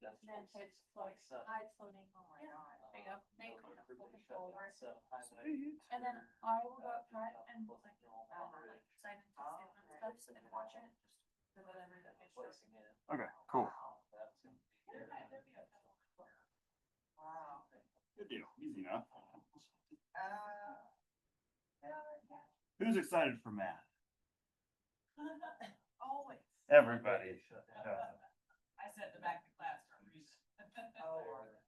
And then it's floating, tide's floating. Oh my god. There you go. Now you can have full control over it. And then I will go up front and like, sign into statement stuff so they can watch it. Just for whatever the fish is. Okay, cool. Wow. Good deal. Easy enough. Who's excited for math? Always. Everybody. I sat in the back of the class for a reason.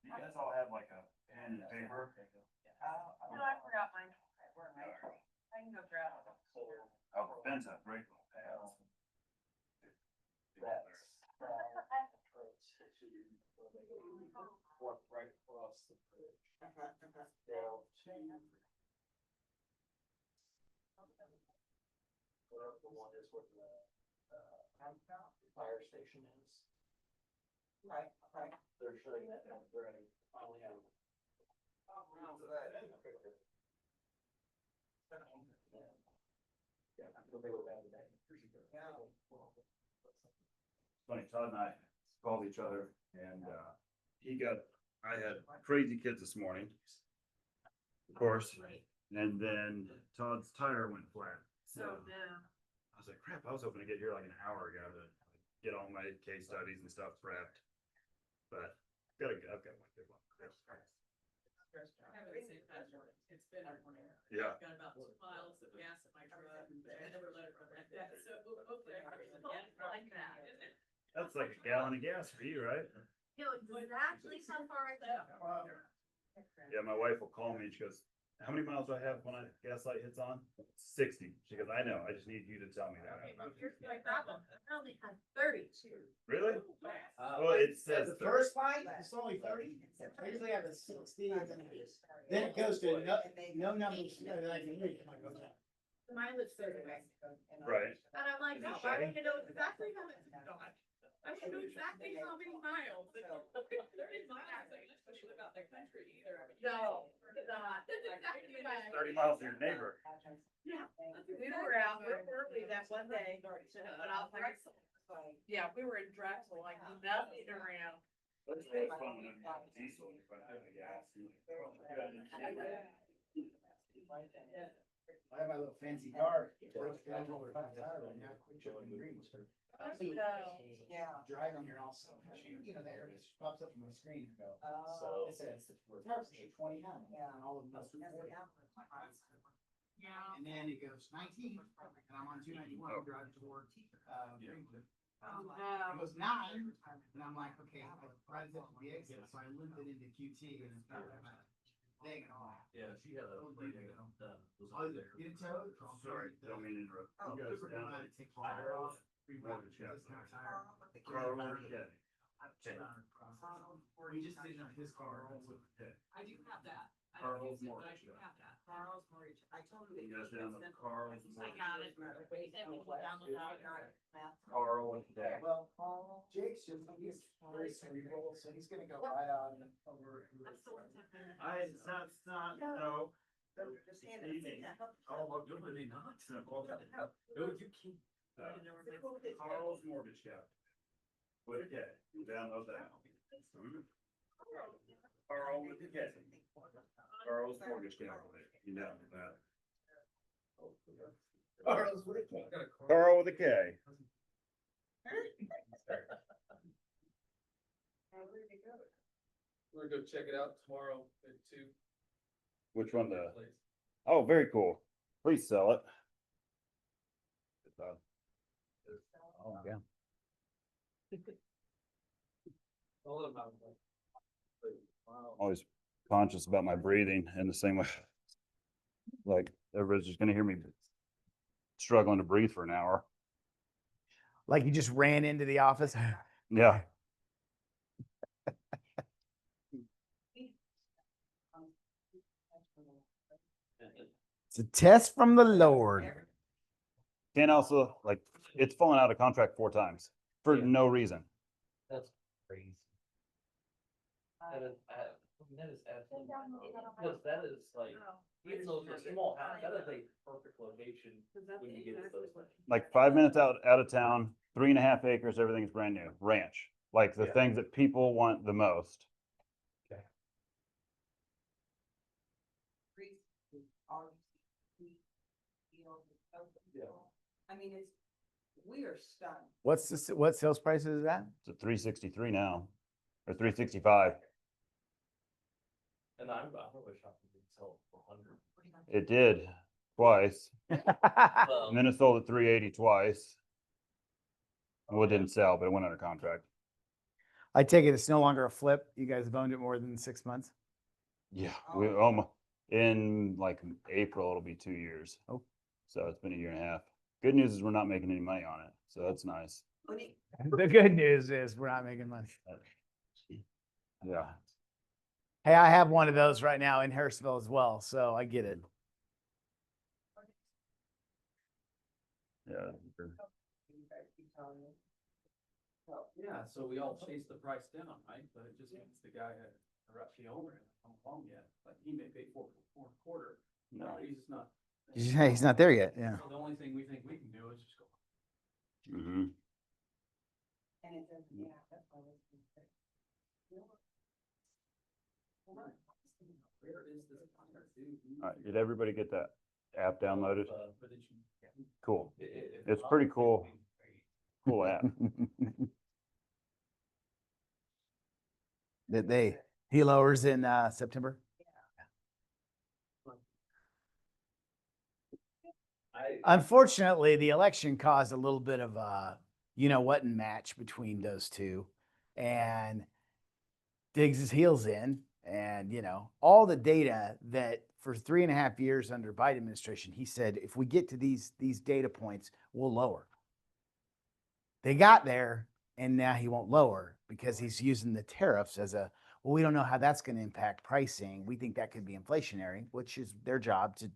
You guys all have like a pen and paper? No, I forgot mine. Where am I? I can go grab it. Oh, Ben's a great little pad. Walk right across the bridge. Down to whatever the one is where the fire station is. Right. They're shutting that down. They're gonna finally have. Yeah, they were bad today. Funny, Todd and I called each other and, I had crazy kids this morning. Of course, and then Todd's tire went flat. So I was like, crap, I was hoping to get here like an hour ago to get all my case studies and stuff prepped. But I've got my good one. It's been a morning. Yeah. Got about 2 miles of gas in my truck. I never let it run like that. So hopefully I like that. That's like a gallon of gas for you, right? Exactly so far right there. Yeah, my wife will call me and she goes, how many miles do I have when gas light hits on? 60. She goes, I know, I just need you to tell me that. Here's my problem. I only have 30. Really? Well, it says The first light, it's only 30. I usually have a 60, and then it goes to no numbers. Mine was 30. Right. And I'm like, no, I want to know exactly how it's gone. I want to know exactly how many miles. 30 miles, like, especially about their country either. No, not. That's exactly right. 30 miles to your neighbor. Yeah. We were out early that one day, but I was like, yeah, we were in Drexel, like nothing around. That's really fun when I'm diesel. If I have the gas. I have my little fancy car. Yeah. Drive on here also. You know, there it pops up on my screen and go. Oh. It says, "Tires are 29." And all of them. Yeah. And then it goes 19, and I'm on 291 driving toward, Greenwood. Oh, It goes 9, and I'm like, okay, I right up to the exit, so I limped it into QT and it's kind of dang it all. Yeah, she had a. Oh, you didn't tell? Sorry, don't mean to interrupt. Oh, You guys super down glad at to take fire off. Mortgage Shop. This kind of tire. Carl Morgan. Or he just didn't have his car. I do have that. I Carl's don't use it, but I Mortgage. do have that. Carl's Mortgage. I told him. You guys down at Carl's I got it. Wait, let me download that. Carl and Dad. Well, Jake's just, he's very cerebral, so he's gonna go right on over. That's not, no. Just hand it. Oh, well, good, maybe not. No, you can't. Carl's Mortgage Shop. With a K, download that. Carl with a K. Carl's Mortgage Calculator, you download that. Carl's with a K. Carl with a K. We're gonna go check it out tomorrow at 2. Which one, oh, very cool. Please sell it. Oh, yeah. All of them. Always conscious about my breathing in the same way. Like, everybody's just gonna hear me struggling to breathe for an hour. Like you just ran into the office. Yeah. It's a test from the Lord. And also, like, it's fallen out of contract 4 times for Yeah. no reason. That's crazy. That is absolutely, because that is like, even though it's a small house, that is a perfect location when you get to those. Like 5 minutes out of town, 3.5 acres, everything's brand new, ranch. like the Yeah. things that people want the most. Yeah. I mean, we are stunned. What's this, what sales price is that? It's at 363 now, or 365. And I wish I could sell it for 100. It did twice, Well, and then it sold at 380 twice. Well, it didn't sell, but it went under contract. I take it it's no longer a flip. You guys have owned it more than 6 months. Yeah, we almost in like April it'll be 2 years. Oh. So it's been a year and a half. Good news is we're not making any money on it, so that's nice. The good news is we're not making money. Yeah. Hey, I have one of those right now in Harrisville as well, so I get it. Yeah. Yeah, so we all chased the price down, right? But it just means the guy had, or the owner hasn't come along yet, like he may pay four and a quarter. No. He's just not. He's not there yet. Yeah. So the only thing we think we can do is just go. Mm-hmm. And it doesn't, yeah, that's why it's. Where is this contract, dude? All right. Did everybody get that app downloaded? But it should- Cool. it- It's pretty cool. Cool app. That he lowers in September. Unfortunately, the election caused a little bit of a, you know what, match between those two, and digs his heels in, and all the data that for 3.5 years under Biden administration, he said if we get to these data points, we'll lower. They got there, and now he won't lower because he's using the tariffs as a, well, we don't know how that's going to impact pricing. We think that could be inflationary, which is their job to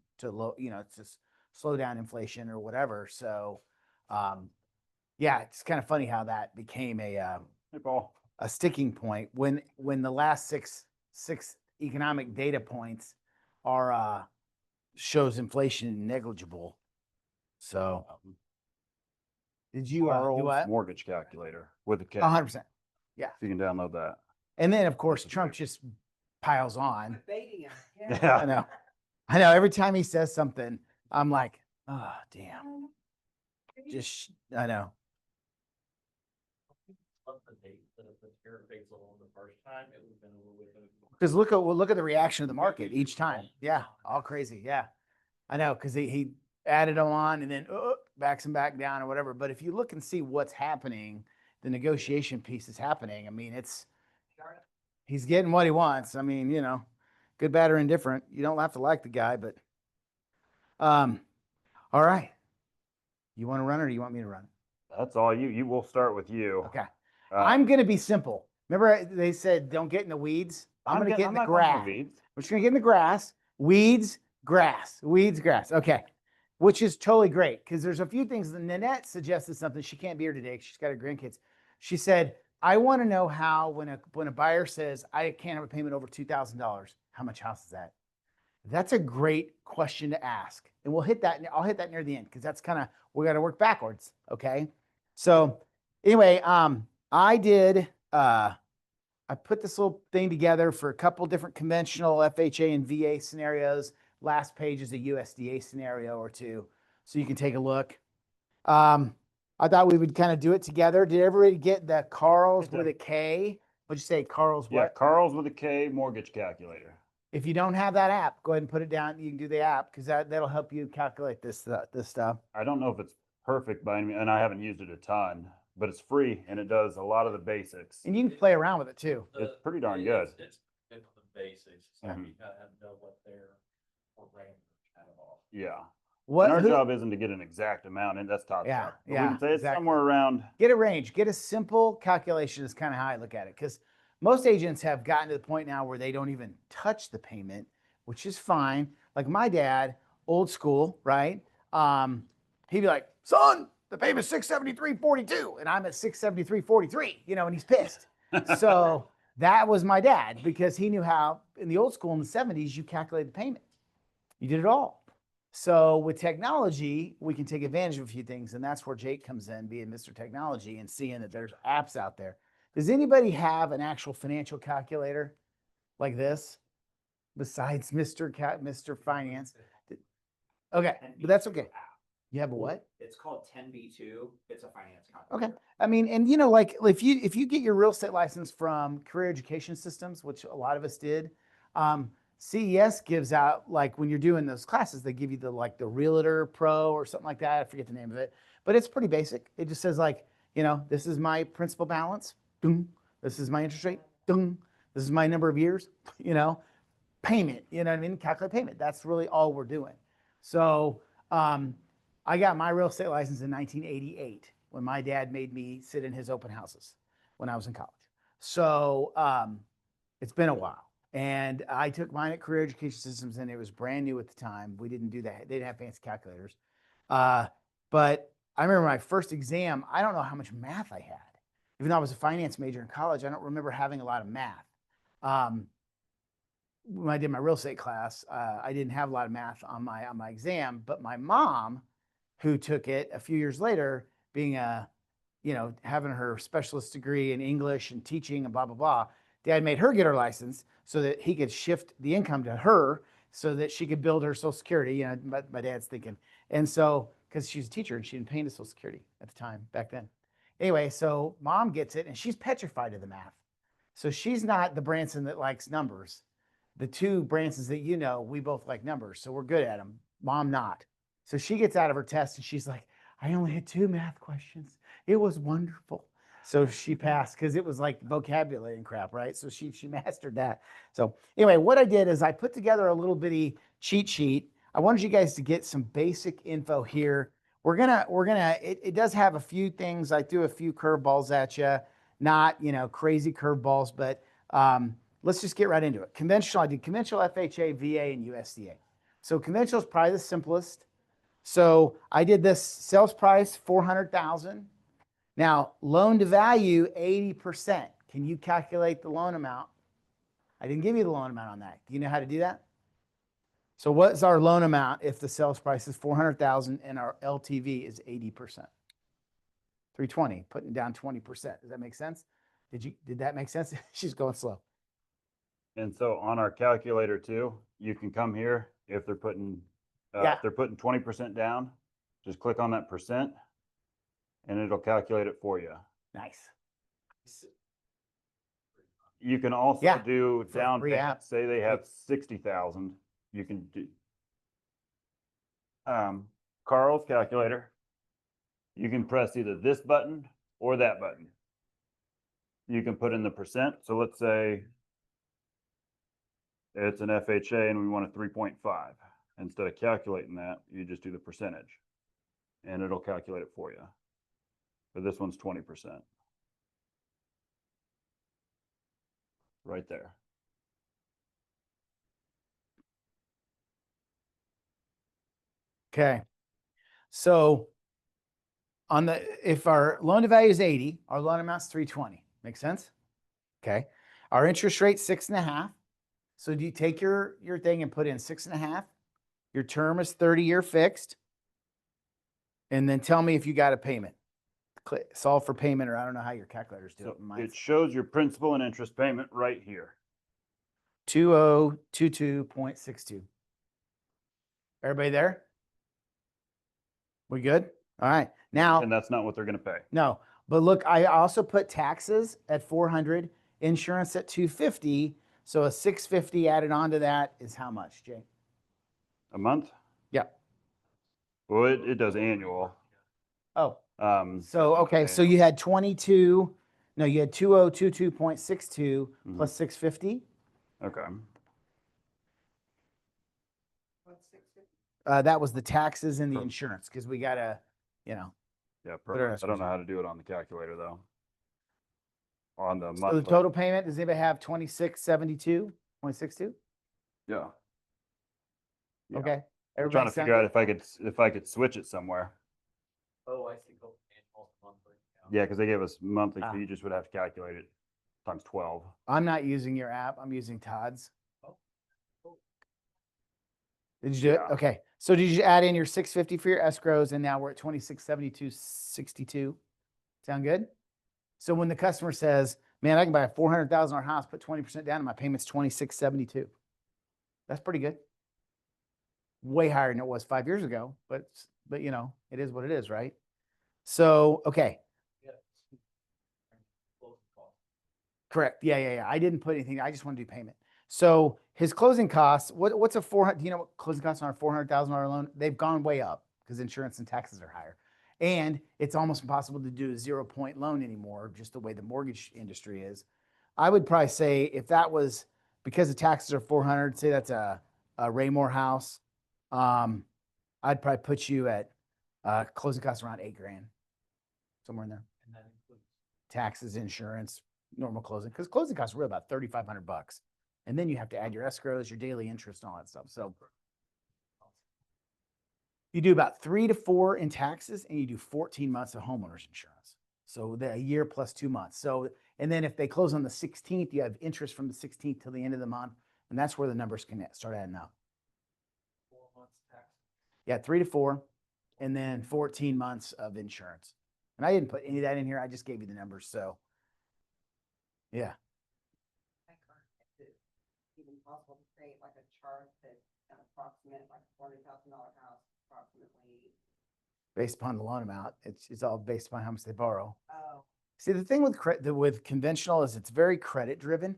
slow down inflation or whatever. So, yeah, it's kind of funny how that became Hey, Paul. a sticking point when the last six economic data points are shows inflation negligible. So, did you do Carl's what? mortgage calculator with a K. 100%. If you can download that. And then of course Trump just piles on. Baiting him. I know. Every time he says something, I'm like, oh damn. I know. Love the date that if the tariff rates on the first time, it would have been a little bit. Because look at the reaction of the market each time. Yeah, all crazy. Yeah, I know. Because he added them on and then backs them back down or whatever. But if you look and see what's happening, the negotiation piece is happening. I mean, he's getting what he wants. I mean, good, bad, or indifferent. You don't have to like the guy, but all right. You want to run or do you want me to run? That's all you. We'll start with you. Okay. Uh, I'm gonna be simple. Remember they said don't get in the weeds. I'm gonna get in the not going grass. for weeds. We're just gonna get in the grass. Weeds, grass. Okay. Which is totally great because there's a few things. Nanette suggested something. She can't be here today. She's got her grandkids. She said, I want to know how when a buyer says I can't have a payment over $2,000, how much house is that? That's a great question to ask. And we'll hit that. I'll hit that near the end because that's kind of, we got to work backwards. Okay. So anyway, I put this little thing together for a couple different conventional FHA and VA scenarios. Last page is a USDA scenario or two. So you can take a look. I thought we would kind of do it together. Did everybody get the Carl's with a K? What'd you say, Carl's Yeah, what? Carl's with a K mortgage calculator. If you don't have that app, go ahead and put it down. You can do the app because that'll help you calculate this stuff. I don't know if it's perfect by any, and I haven't used it a ton, but it's free and it does a lot of the basics. And you can play around with it too. It's pretty darn good. It's the basics. So Mhm. you gotta have to know what their parameters kind of are. Yeah. What? And our who- job isn't to get an exact amount, and that's top. Yeah, job. But yeah, we can say it's exactly. somewhere around. Get a range. Get a simple calculation is kind of how I look at it. Because most agents have gotten to the point now where they don't even touch the payment, which is fine. Like my dad, old school, right? He'd be like, son, the payment's $673.42. And I'm at $673.43, and he's pissed. So that was my dad because he knew how in the old school in the 70s, you calculated the payment. You did it all. So with technology, we can take advantage of a few things. And that's where Jake comes in, being Mr. Technology and seeing that there's apps out there. Does anybody have an actual financial calculator like this besides Mr. Finance? Okay, but that's okay. You have a what? It's called 10B2. It's a finance calculator. Okay. I mean, and you know, like if you get your real estate license from Career Education Systems, which a lot of us did, CES gives out, like when you're doing those classes, they give you the Realtor Pro or something like that. I forget the name of it, but it's pretty basic. It just says like, you know, this is my principal balance. Ding. This is my interest rate. Ding. This is my number of years, you know, payment, you know what I mean? Calculate payment. That's really all we're doing. So, I got my real estate license in 1988 when my dad made me sit in his open houses when I was in college. So it's been a while. And I took mine at Career Education Systems and it was brand new at the time. We didn't do that. They didn't have fancy calculators. But I remember my first exam, I don't know how much math I had. Even though I was a finance major in college, I don't remember having a lot of math. When I did my real estate class, I didn't have a lot of math on my exam, but my mom, who took it a few years later, being having her specialist degree in English and teaching and blah, blah, blah, Dad made her get her license so that he could shift the income to her so that she could build her Social Security, you know, my dad's thinking. And so, because she's a teacher and she didn't pay into Social Security at the time, back then. Anyway, so Mom gets it and she's petrified of the math. So she's not the Branson that likes numbers. The two Bransons that you know, we both like numbers, so we're good at them. Mom not. So she gets out of her test and she's like, I only had 2 math questions. It was wonderful. So she passed because it was like vocabulary and crap, right? So she mastered that. So anyway, what I did is I put together a little bitty cheat sheet. I wanted you guys to get some basic info here. It does have a few things. I threw a few curveballs at you, not, you know, crazy curveballs, but let's just get right into it. Conventional, I did conventional, FHA, VA, and USDA. So conventional is probably the simplest. So I did this sales price, 400,000. Now, loan to value, 80%. Can you calculate the loan amount? I didn't give you the loan amount on that. Do you know how to do that? So what's our loan amount if the sales price is 400,000 and our LTV is 80%? 320, putting down 20%. Does that make sense? Did that make sense? She's going slow. And so on our calculator too, you can come here if they're putting, if they're putting 20% down, just click on that percent and it'll calculate it for you. Nice. You can also do down free payment. app. Say they have 60,000. You can do Carl's calculator. You can press either this button or that button. You can put in the percent. So let's say it's an FHA and we want a 3.5. Instead of calculating that, you just do the percentage and it'll calculate it for you. But this one's 20%. Right there. Okay. So if our loan to value is 80, our loan amount's 320. Make sense? Okay. Our interest rate 6.5. So do you take your thing and put in 6.5? Your term is 30-year fixed. And then tell me if you got a payment. Click solve for payment, or I don't know how your calculators do So it. it shows your principal and interest payment right here. 2022.62. Everybody there? We good? All right. Now, And that's not what they're going to pay. no, but look, I also put taxes at 400, insurance at 250. So a 650 added on to that is how much, Jay? A month? Yeah. Well, it does annual. Oh, Um, so, okay. So you had 22, no, you had 2022.62 plus 650. okay. That was the taxes and the insurance because we got to, you know. Yeah, What are perfect. I don't know how to do it on the calculator though. On the So month. the total payment, does anybody have 2672.62? Yeah. Yeah. Okay. I'm Everybody trying to sound figure out good? if I could switch it somewhere. Oh, I see. Go annual monthly. Yeah, because they gave us monthly, Ah. so you just would have to calculate it times 12. I'm not using your app. I'm using Todd's. Oh. Did you do it? Yeah. Okay. So did you add in your 650 for your escrows and now we're at 2672.62? Sound good? So when the customer says, Man, I can buy a $400,000 house, put 20% down, and my payment's 2672. That's pretty good. Way higher than it was 5 years ago, but you know, it is what it is, right? So, okay, Yeah. Closing costs. correct. Yeah. I didn't put anything. I just want to do payment. So his closing costs, what's a 400, do you know what closing costs on a $400,000 loan? They've gone way up because insurance and taxes are higher. And it's almost impossible to do a 0-point loan anymore, just the way the mortgage industry is. I would probably say if that was because the taxes are 400, say that's a Raymore house. I'd probably put you at closing costs around $8,000, somewhere in there. And that includes. Taxes, insurance, normal closing, because closing costs are really about $3,500. And then you have to add your escrows, your daily interest, and all that stuff. So you do about 3 to 4 in taxes, and you do 14 months of homeowners insurance. So a year plus 2 months. So, and then if they close on the 16th, you have interest from the 16th till the end of the month. And that's where the numbers can start adding up. 4 months tax. Yeah, 3 to 4, and then 14 months of insurance. And I didn't put any of that in here. I just gave you the numbers. So, yeah. Is it even possible to create like a chart that's an approximate, like $40,000 house, approximately? Based upon the loan amount, it's all based upon how much they borrow. Oh, See, the thing with conventional is it's very credit driven.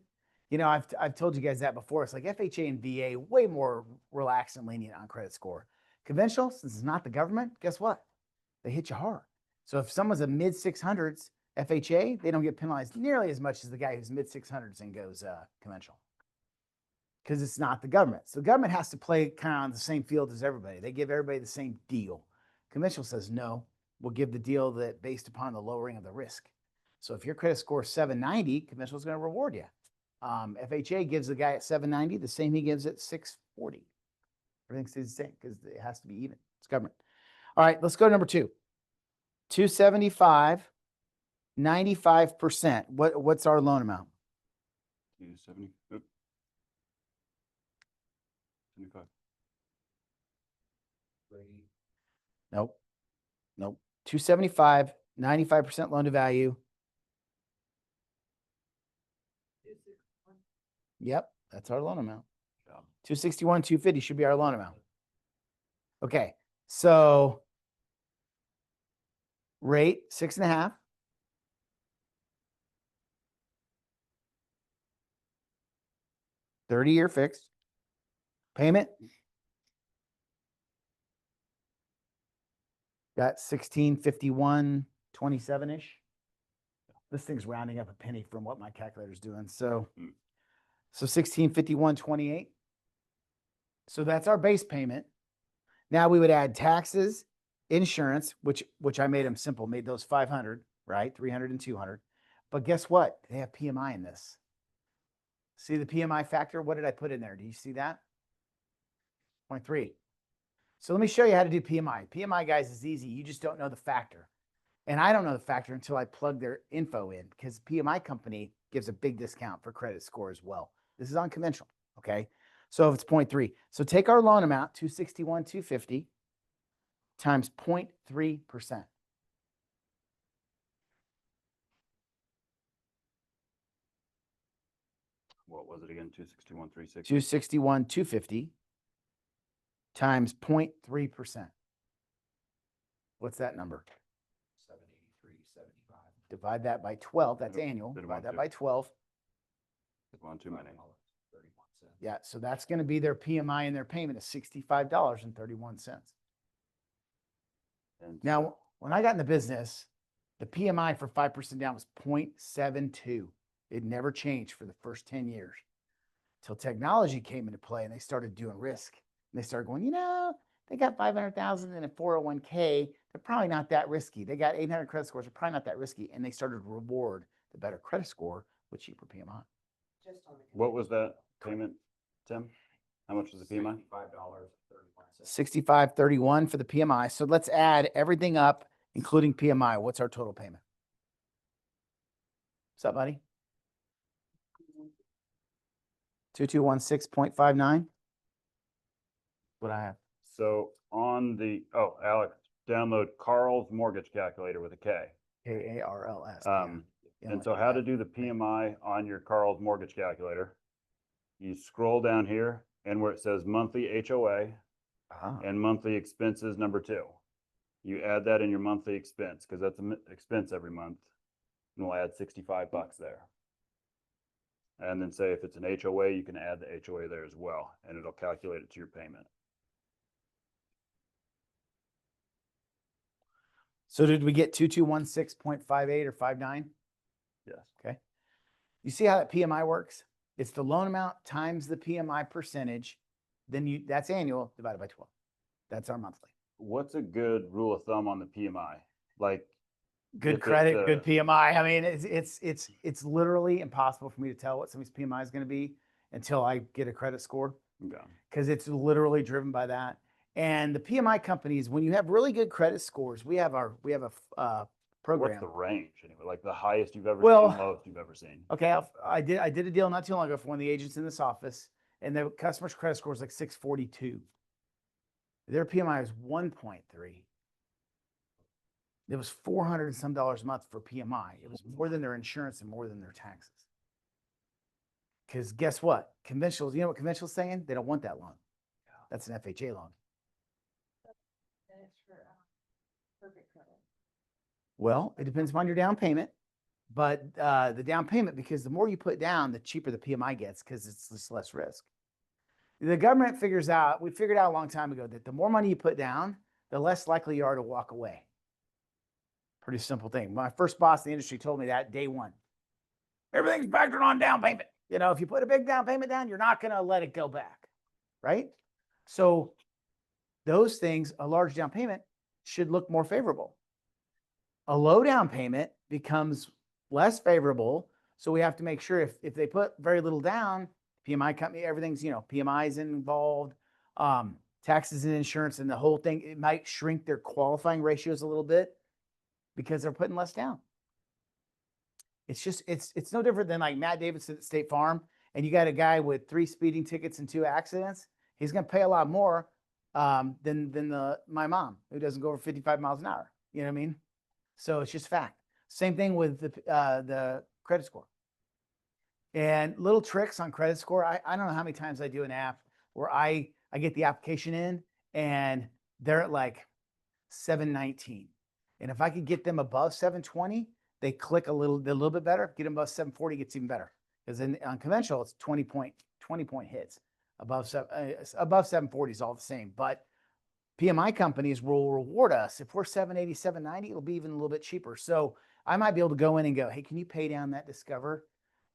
You know, I've told you guys that before. It's like FHA and VA way more relaxed and lenient on credit score. Conventional, since it's not the government, guess what? They hit you hard. So if someone's a mid 600s FHA, they don't get penalized nearly as much as the guy who's mid 600s and goes conventional, because it's not the government. So the government has to play kind of on the same field as everybody. They give everybody the same deal. Conventional says no, we'll give the deal that based upon the lowering of the risk. So if your credit score is 790, conventional is going to reward you. FHA gives the guy at 790 the same he gives at 640. Everything stays the same because it has to be even. It's government. All right, let's go to number 2. 275, 95%. What's our loan amount? 270. 75. Nope. 275, 95% loan to value. Yep, that's our loan amount. 261, 250 should be our loan amount. Okay, so rate 6.5. $30-year fixed. Payment. Got 1651.27-ish. This thing's rounding up a penny from what my calculator's doing. So 1651.28. So that's our base payment. Now we would add taxes, insurance, which I made them simple, made those 500, right? 300 and 200. But guess what? They have PMI in this. See the PMI factor? What did I put in there? Do you see that? 0.3. So let me show you how to do PMI. PMI, guys, is easy. You just don't know the factor. And I don't know the factor until I plug their info in, because PMI company gives a big discount for credit score as well. This is unconventional, okay? So if it's 0.3. So take our loan amount, 261,250 times 0.3%. What was it again? 261, 360. 261,250 times 0.3%. What's that number? 783.75. Divide that by 12. That's Yep, annual. didn't Divide want that to. by 12. One too many. 31 cents. Yeah, so that's going to be their PMI and their payment is $65.31. And Now, when I got in the business, the PMI for 5% down was 0.72. It never changed for the first 10 years till technology came into play and they started doing risk. And they started going, they got 500,000 in a 401k. They're probably not that risky. They got 800 credit scores. They're probably not that risky. And they started to reward the better credit score with cheaper PMI. just on the. what was that payment, Tim? How much was the PMI? $65.31. 65.31 for the PMI. So let's add everything up, including PMI. What's our total payment? What's up, buddy? 2216.59. What I have. So on the, Alex, download Carl's mortgage calculator with a K. KARLS. Um, And so how to do the PMI on your Carl's mortgage calculator. You scroll down here and where it says monthly HOA and monthly expenses number 2. You add that in your monthly expense because that's an expense every month. And we'll add $65 there. And then say if it's an HOA, you can add the HOA there as well, and it'll calculate it to your payment. So did we get 2216.58 or 59? Yes. Okay. You see how that PMI works? It's the loan amount times the PMI percentage. Then that's annual divided by 12. That's our monthly. What's a good rule of thumb on the PMI? Like, Good if credit, it's, good PMI. I mean, it's literally impossible for me to tell what somebody's PMI is going to be until I get a credit score, okay. because it's literally driven by that. And the PMI companies, when you have really good credit scores, we have a program. What's the range anyway? Like the highest you've ever Well, seen, lowest you've ever seen? Okay, I did a deal not too long ago for one of the agents in this office, and the customer's credit score is like 642. Their PMI was 1.3. It was $400 and some a month for PMI. It was more than their insurance and more than their taxes. Because guess what? Conventionals, you know what conventional's saying? They don't want that loan. That's an FHA loan. And it's for, perfect credit. Well, it depends upon your down payment, but the down payment, because the more you put down, the cheaper the PMI gets because it's just less risk. The government we figured out a long time ago that the more money you put down, the less likely you are to walk away. Pretty simple thing. My first boss in the industry told me that day one. Everything's factored on down payment. You know, if you put a big down payment down, you're not going to let it go back, right? So those things, a large down payment should look more favorable. A low down payment becomes less favorable. So we have to make sure if they put very little down, PMI company, everything's, PMI is involved, taxes and insurance and the whole thing, it might shrink their qualifying ratios a little bit because they're putting less down. It's just, it's no different than like Matt Davidson at State Farm, and you got a guy with 3 speeding tickets and 2 accidents. He's going to pay a lot more than my mom, who doesn't go over 55 miles an hour. You know what I mean? So it's just fact. Same thing with the credit score. And little tricks on credit score. I don't know how many times I do an app where I get the application in and they're at like 719. And if I could get them above 720, they click a little bit better. Get them above 740 gets even better. Because on conventional, it's 20 point hits. Above 740 is all the same. But PMI companies will reward us. If we're 780, 790, it'll be even a little bit cheaper. So I might be able to go in and go, hey, can you pay down that Discover?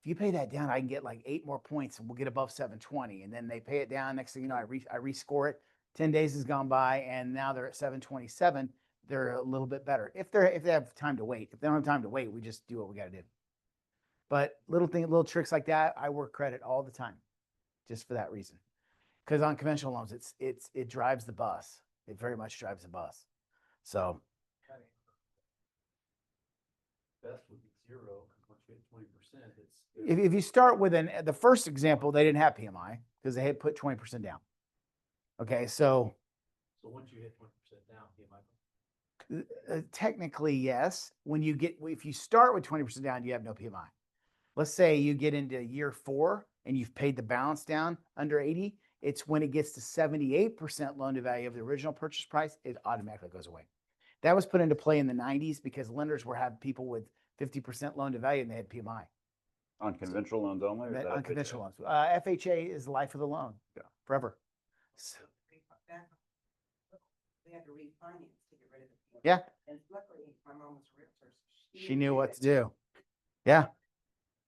If you pay that down, I can get like 8 more points and we'll get above 720. And then they pay it down. Next thing you know, I rescore it. 10 days has gone by and now they're at 727. They're a little bit better. If they have time to wait. If they don't have time to wait, we just do what we got to do. But little tricks like that, I work credit all the time just for that reason. Because on conventional loans, it drives the bus. It very much drives the bus. So Best would be 0, because once you hit 20%, it's. if you start with the first example, they didn't have PMI because they had put 20% down. Okay, so once you hit 20% down, PMI. Technically, yes. If you start with 20% down, you have no PMI. Let's say you get into year 4 and you've paid the balance down under 80. It's when it gets to 78% loan to value of the original purchase price, it automatically goes away. That was put into play in the 90s because lenders were having people with 50% loan to value and they had PMI. On conventional loans only? Or is that On FHA? conventional loans. FHA is the life of the loan. Yeah. Forever. We had to refinance to get rid of it. Yeah. And luckily, my mom was a realtor. So She knew what to do. Yeah.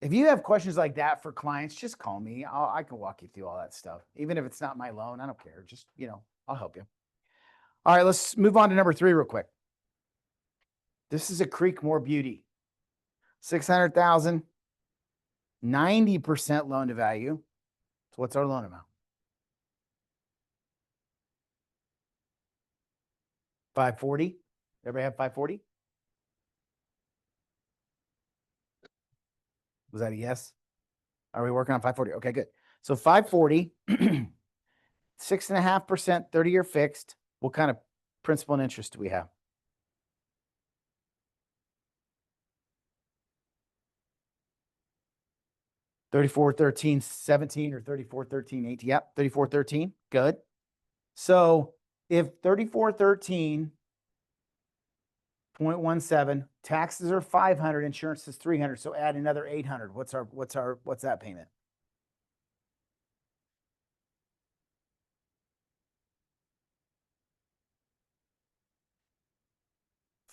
If you have questions like that for clients, just call me. I can walk you through all that stuff. Even if it's not my loan, I don't care. Just, I'll help you. All right, let's move on to number 3 real quick. This is a Creekmore beauty. 600,000, 90% loan to value. So what's our loan amount? 540. Everybody have 540? Was that a yes? Are we working on 540? Okay, good. So 540, 6.5%, 30-year fixed. What kind of principal and interest do we have? 341317 or 341318. Yep, 3413. Good. So if 3413.17, taxes are 500, insurance is 300. So add another 800. What's that payment?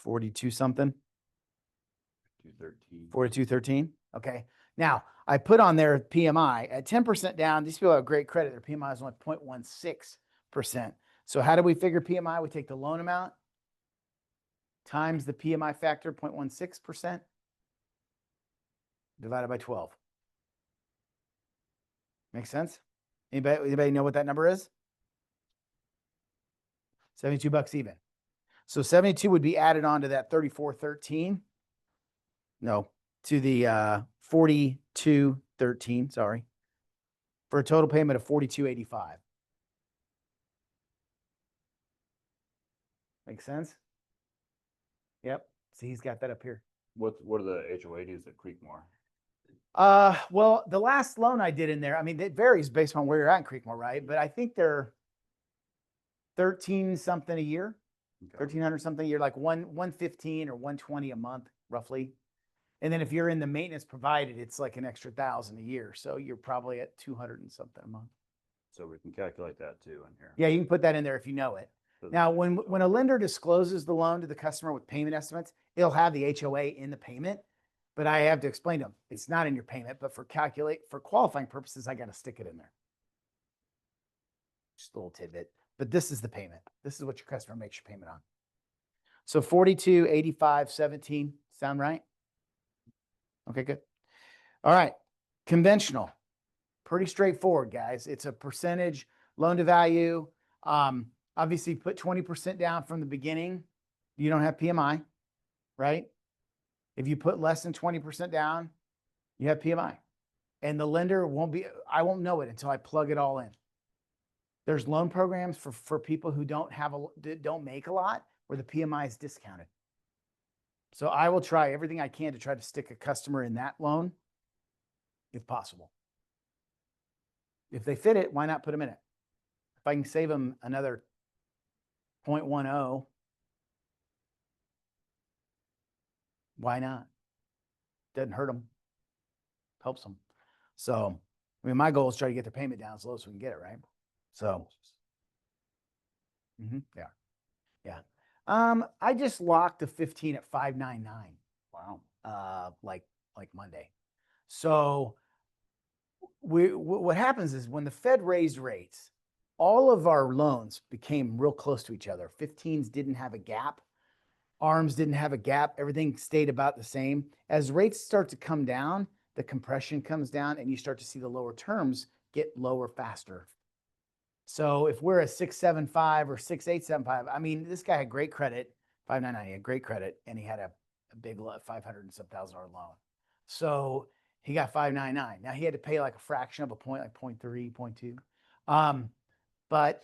$42 something. 213. 4213. Okay. Now I put on there PMI at 10% down. These people have great credit. Their PMI is only 0.16%. So how do we figure PMI? We take the loan amount times the PMI factor, 0.16%, divided by 12. Make sense? Anybody know what that number is? $72 even. So 72 would be added on to that 3413. No, to the 4213, sorry, for a total payment of 4285. Make sense? Yep. See, he's got that up here. What are the HOA dues at Creekmore? Well, the last loan I did in there, I mean, it varies based on where you're at in Creekmore, right? But I think they're 13 something a year, Okay. 1300 something a year, like 115 or 120 a month, roughly. And then if you're in the maintenance provided, it's like an extra 1,000 a year. So you're probably at 200 and something a month. So we can calculate that too in here. Yeah, you can put that in there if you know it. So Now, when a lender discloses the loan to the customer with payment estimates, it'll have the HOA in the payment, but I have to explain to them, it's not in your payment, but for qualifying purposes, I got to stick it in there. Just a little tidbit, but this is the payment. This is what your customer makes your payment on. So 42, 85, 17, sound right? Okay, good. All right. Conventional, pretty straightforward, guys. It's a percentage loan to value. Obviously put 20% down from the beginning. You don't have PMI, right? If you put less than 20% down, you have PMI. And the lender I won't know it until I plug it all in. There's loan programs for people who don't make a lot where the PMI is discounted. So I will try everything I can to try to stick a customer in that loan if possible. If they fit it, why not put them in it? If I can save them another 0.10, why not? Doesn't hurt them, helps them. So, I mean, my goal is try to get their payment down as low as we can get it, right? So, yeah. I just locked the 15 at 599. Wow. Like Monday. So what happens is when the Fed raised rates, all of our loans became real close to each other. 15s didn't have a gap. ARMs didn't have a gap. Everything stayed about the same. As rates start to come down, the compression comes down and you start to see the lower terms get lower faster. So if we're a 675 or 6875, I mean, this guy had great credit, 599, he had great credit, and he had a big 500 and some $1,000 loan. So he got 599. Now he had to pay like a fraction of a point, like 0.3, 0.2. But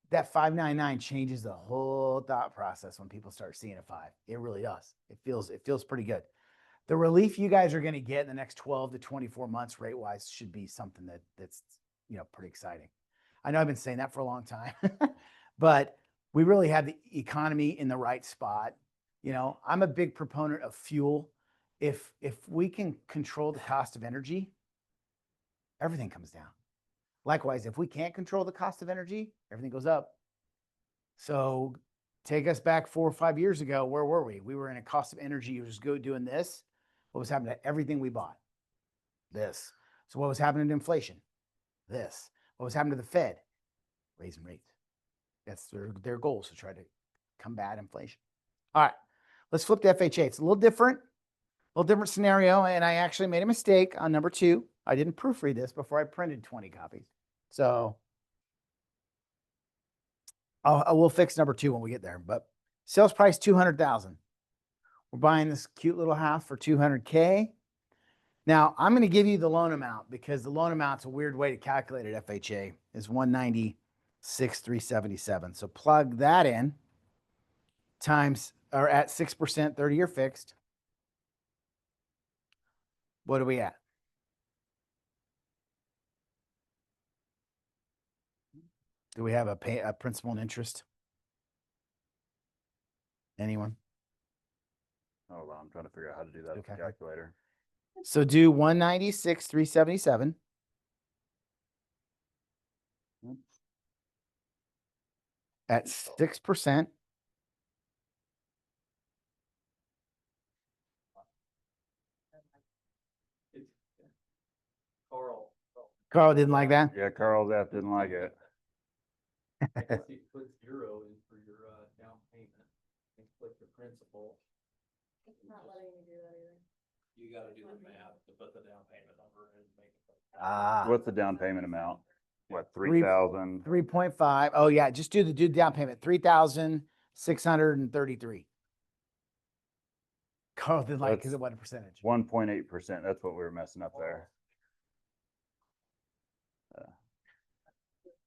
that 599 changes the whole thought process when people start seeing a 5. It really does. It feels pretty good. The relief you guys are going to get in the next 12 to 24 months rate wise should be something that's pretty exciting. I know I've been saying that for a long time, but we really have the economy in the right spot. I'm a big proponent of fuel. If we can control the cost of energy, everything comes down. Likewise, if we can't control the cost of energy, everything goes up. So take us back 4 or 5 years ago. Where were we? We were in a cost of energy. You just go doing this. What was happening to everything we bought? This. So what was happening to inflation? This. What was happening to the Fed? Raising rates. That's their goals to try to combat inflation. All right, let's flip to FHA. It's a little different scenario. And I actually made a mistake on number 2. I didn't proofread this before I printed 20 copies. So I will fix number 2 when we get there. But sales price $200,000. We're buying this cute little house for $200K. Now, I'm going to give you the loan amount because the loan amount's a weird way to calculate it. FHA is $196,377. So plug that in times or at 6% 30-year fixed. What are we at? Do we have a principal and interest? Anyone? Hold on, I'm trying to figure out how to do that with the Okay. calculator. So do 196, 377. At 6%. It's- Carl. Carl didn't like that? Yeah, Carl's app didn't like it. I guess you put 0 in for your, down payment and click the principal. It's not letting me do that either. You gotta do the math to put the down payment number in and make it. Ah, What's the down payment amount? What, Three- 3,000? 3.5. Oh yeah, just do the down payment, 3,633. Carl didn't like because That's it wasn't a percentage. 1.8%. That's what we were messing up there.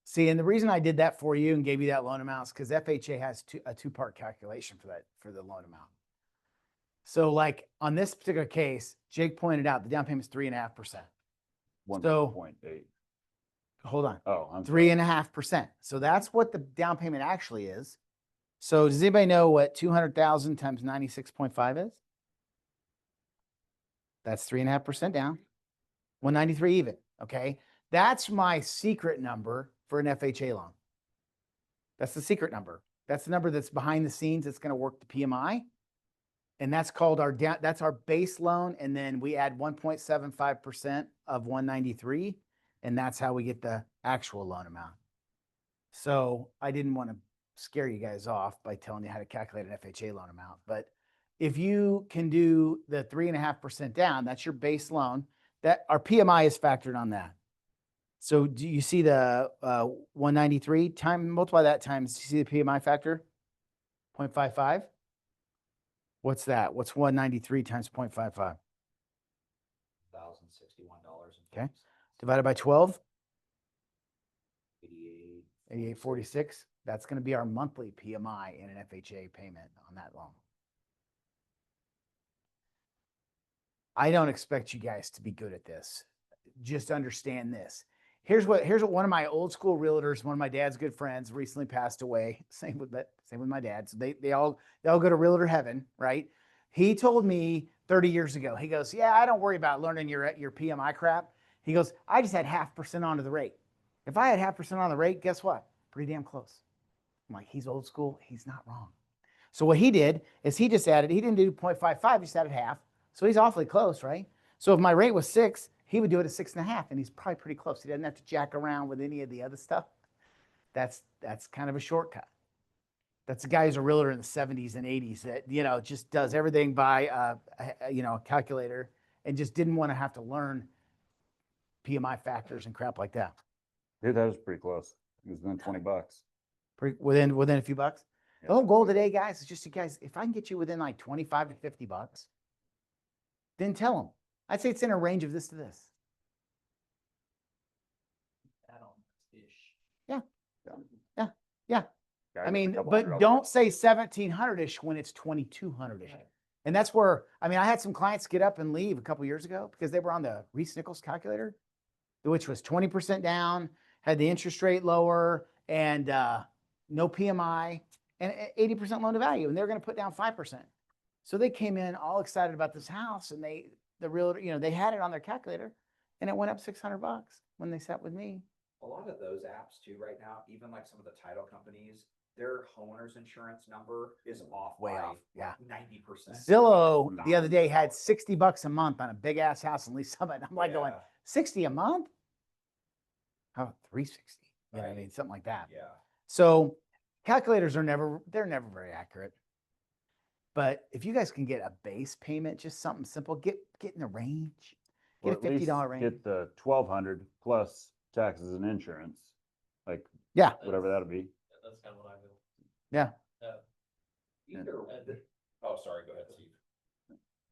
See, and the reason I did that for you and gave you that loan amount is because FHA has a two-part calculation for the loan amount. So like on this particular case, Jake pointed out the down payment is 3.5%. 1.8. Hold on. Oh, I'm 3.5%. So that's what the down payment actually is. So does anybody know what 200,000 times 96.5 is? That's 3.5% down. 193 even. Okay. That's my secret number for an FHA loan. That's the secret number. That's the number that's behind the scenes. That's going to work the PMI. And that's called that's our base loan. And then we add 1.75% of 193. And that's how we get the actual loan amount. So I didn't want to scare you guys off by telling you how to calculate an FHA loan amount. But if you can do the 3.5% down, that's your base loan. That our PMI is factored on that. So do you see the 193 multiply that times, you see the PMI factor? 0.55. What's that? What's 193 times 0.55? $1,061. Okay. Divided by 12, 88. 8846. That's going to be our monthly PMI in an FHA payment on that loan. I don't expect you guys to be good at this. Just understand this. Here's what one of my old school realtors, one of my dad's good friends, recently passed away. Same with my dad. So they all go to realtor heaven, right? He told me 30 years ago, he goes, yeah, I don't worry about learning your PMI crap. He goes, I just had 0.5% onto the rate. If I had 0.5% on the rate, guess what? Pretty damn close. I'm like, he's old school. He's not wrong. So what he did is he didn't do 0.55, he just added half. So he's awfully close, right? So if my rate was 6, he would do it at 6.5, and he's probably pretty close. He doesn't have to jack around with any of the other stuff. That's kind of a shortcut. That's a guy who's a realtor in the 70s and 80s that, just does everything by, a calculator and just didn't want to have to learn PMI factors and crap like that. Dude, that was pretty close. It was within $20. Within a few bucks. Yeah. The whole goal today, guys, is just you guys, if I can get you within like 25 to 50 bucks, then tell them. I'd say it's in a range of this to this. Add-on-ish. Yeah. Guys, I mean, a couple but $100 don't say 1,700-ish when it's 2,200-ish. And that's where, I had some clients get up and leave a couple years ago because they were on the Reese Nichols calculator, which was 20% down, had the interest rate lower, and no PMI, and 80% loan to value. And they're going to put down 5%. So they came in all excited about this house, and the realtor, they had it on their calculator, and it went up $600 when they sat with me. A lot of those apps too, right now, even like some of the title companies, their homeowners insurance number is off Way by off, yeah. 90%. Zillow the other day had $60 a month on a big ass house in Lee Summit. I'm like going, Yeah. 60 a month? Oh, 360. You know what I Right. mean? Something like that. Yeah. So calculators are never very accurate. But if you guys can get a base payment, just something simple, get in the range. Or Get a at least $50 range. Get the 1,200 plus taxes and insurance, like Yeah. whatever that'll be. That's kind of what I do. Yeah. Either, oh, sorry, go ahead, Steve.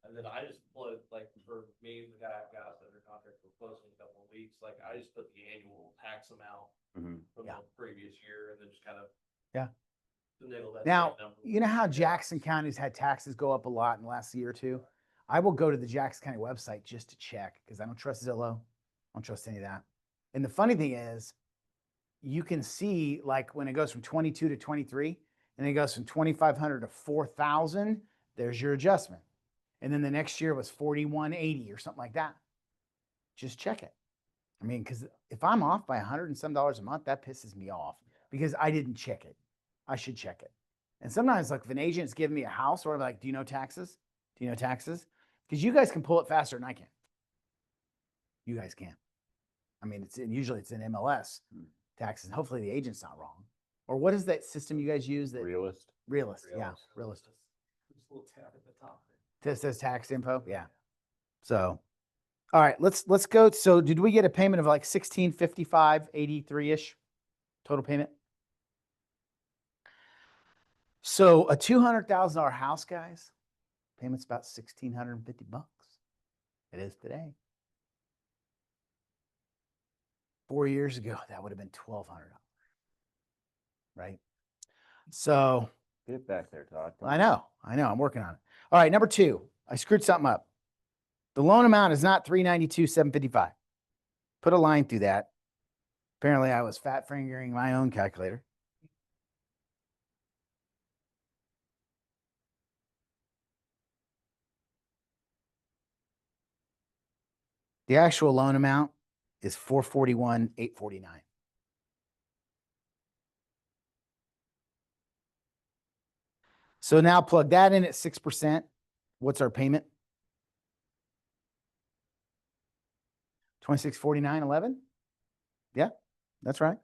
And then I just put, like, for me, the guy I've got under contract for closing in a couple of weeks, like, I just put the annual tax amount Mhm. from Yeah. the previous year and then just kind of. Yeah. Finagle that Now, same number. you know how Jackson County's had taxes go up a lot in the last year or two? I will go to the Jackson County website just to check because I don't trust Zillow. I don't trust any of that. And the funny thing is, you can see like when it goes from 22 to 23 and it goes from 2,500 to 4,000, there's your adjustment. And then the next year was 4,180 or something like that. Just check it. I mean, because if I'm off by $100 and some a month, that pisses me off because I didn't check it. I should check it. And sometimes, like if an agent's giving me a house, or I'm like, do you know taxes? Do you know taxes? Because you guys can pull it faster than I can. You guys can. I mean, usually it's in MLS taxes. Hopefully the agent's not wrong. Or what is that system you guys use? That Realist. Realist. Yeah, Realist. Just a little tab at the top. It says tax info. Yeah. So, all right, let's go. So, did we get a payment of like 1655.83 ish total payment? So, a $200,000 house, guys, payment's about $1,650. It is today. 4 years ago, that would have been $1,200, right? So, Get back there, Todd. I know. I'm working on it. All right, number 2. I screwed something up. The loan amount is not $392,755. Put a line through that. Apparently, I was fat fingering my own calculator. The actual loan amount is $441,849. So now plug that in at 6%. What's our payment? $2649.11. Yeah, that's right.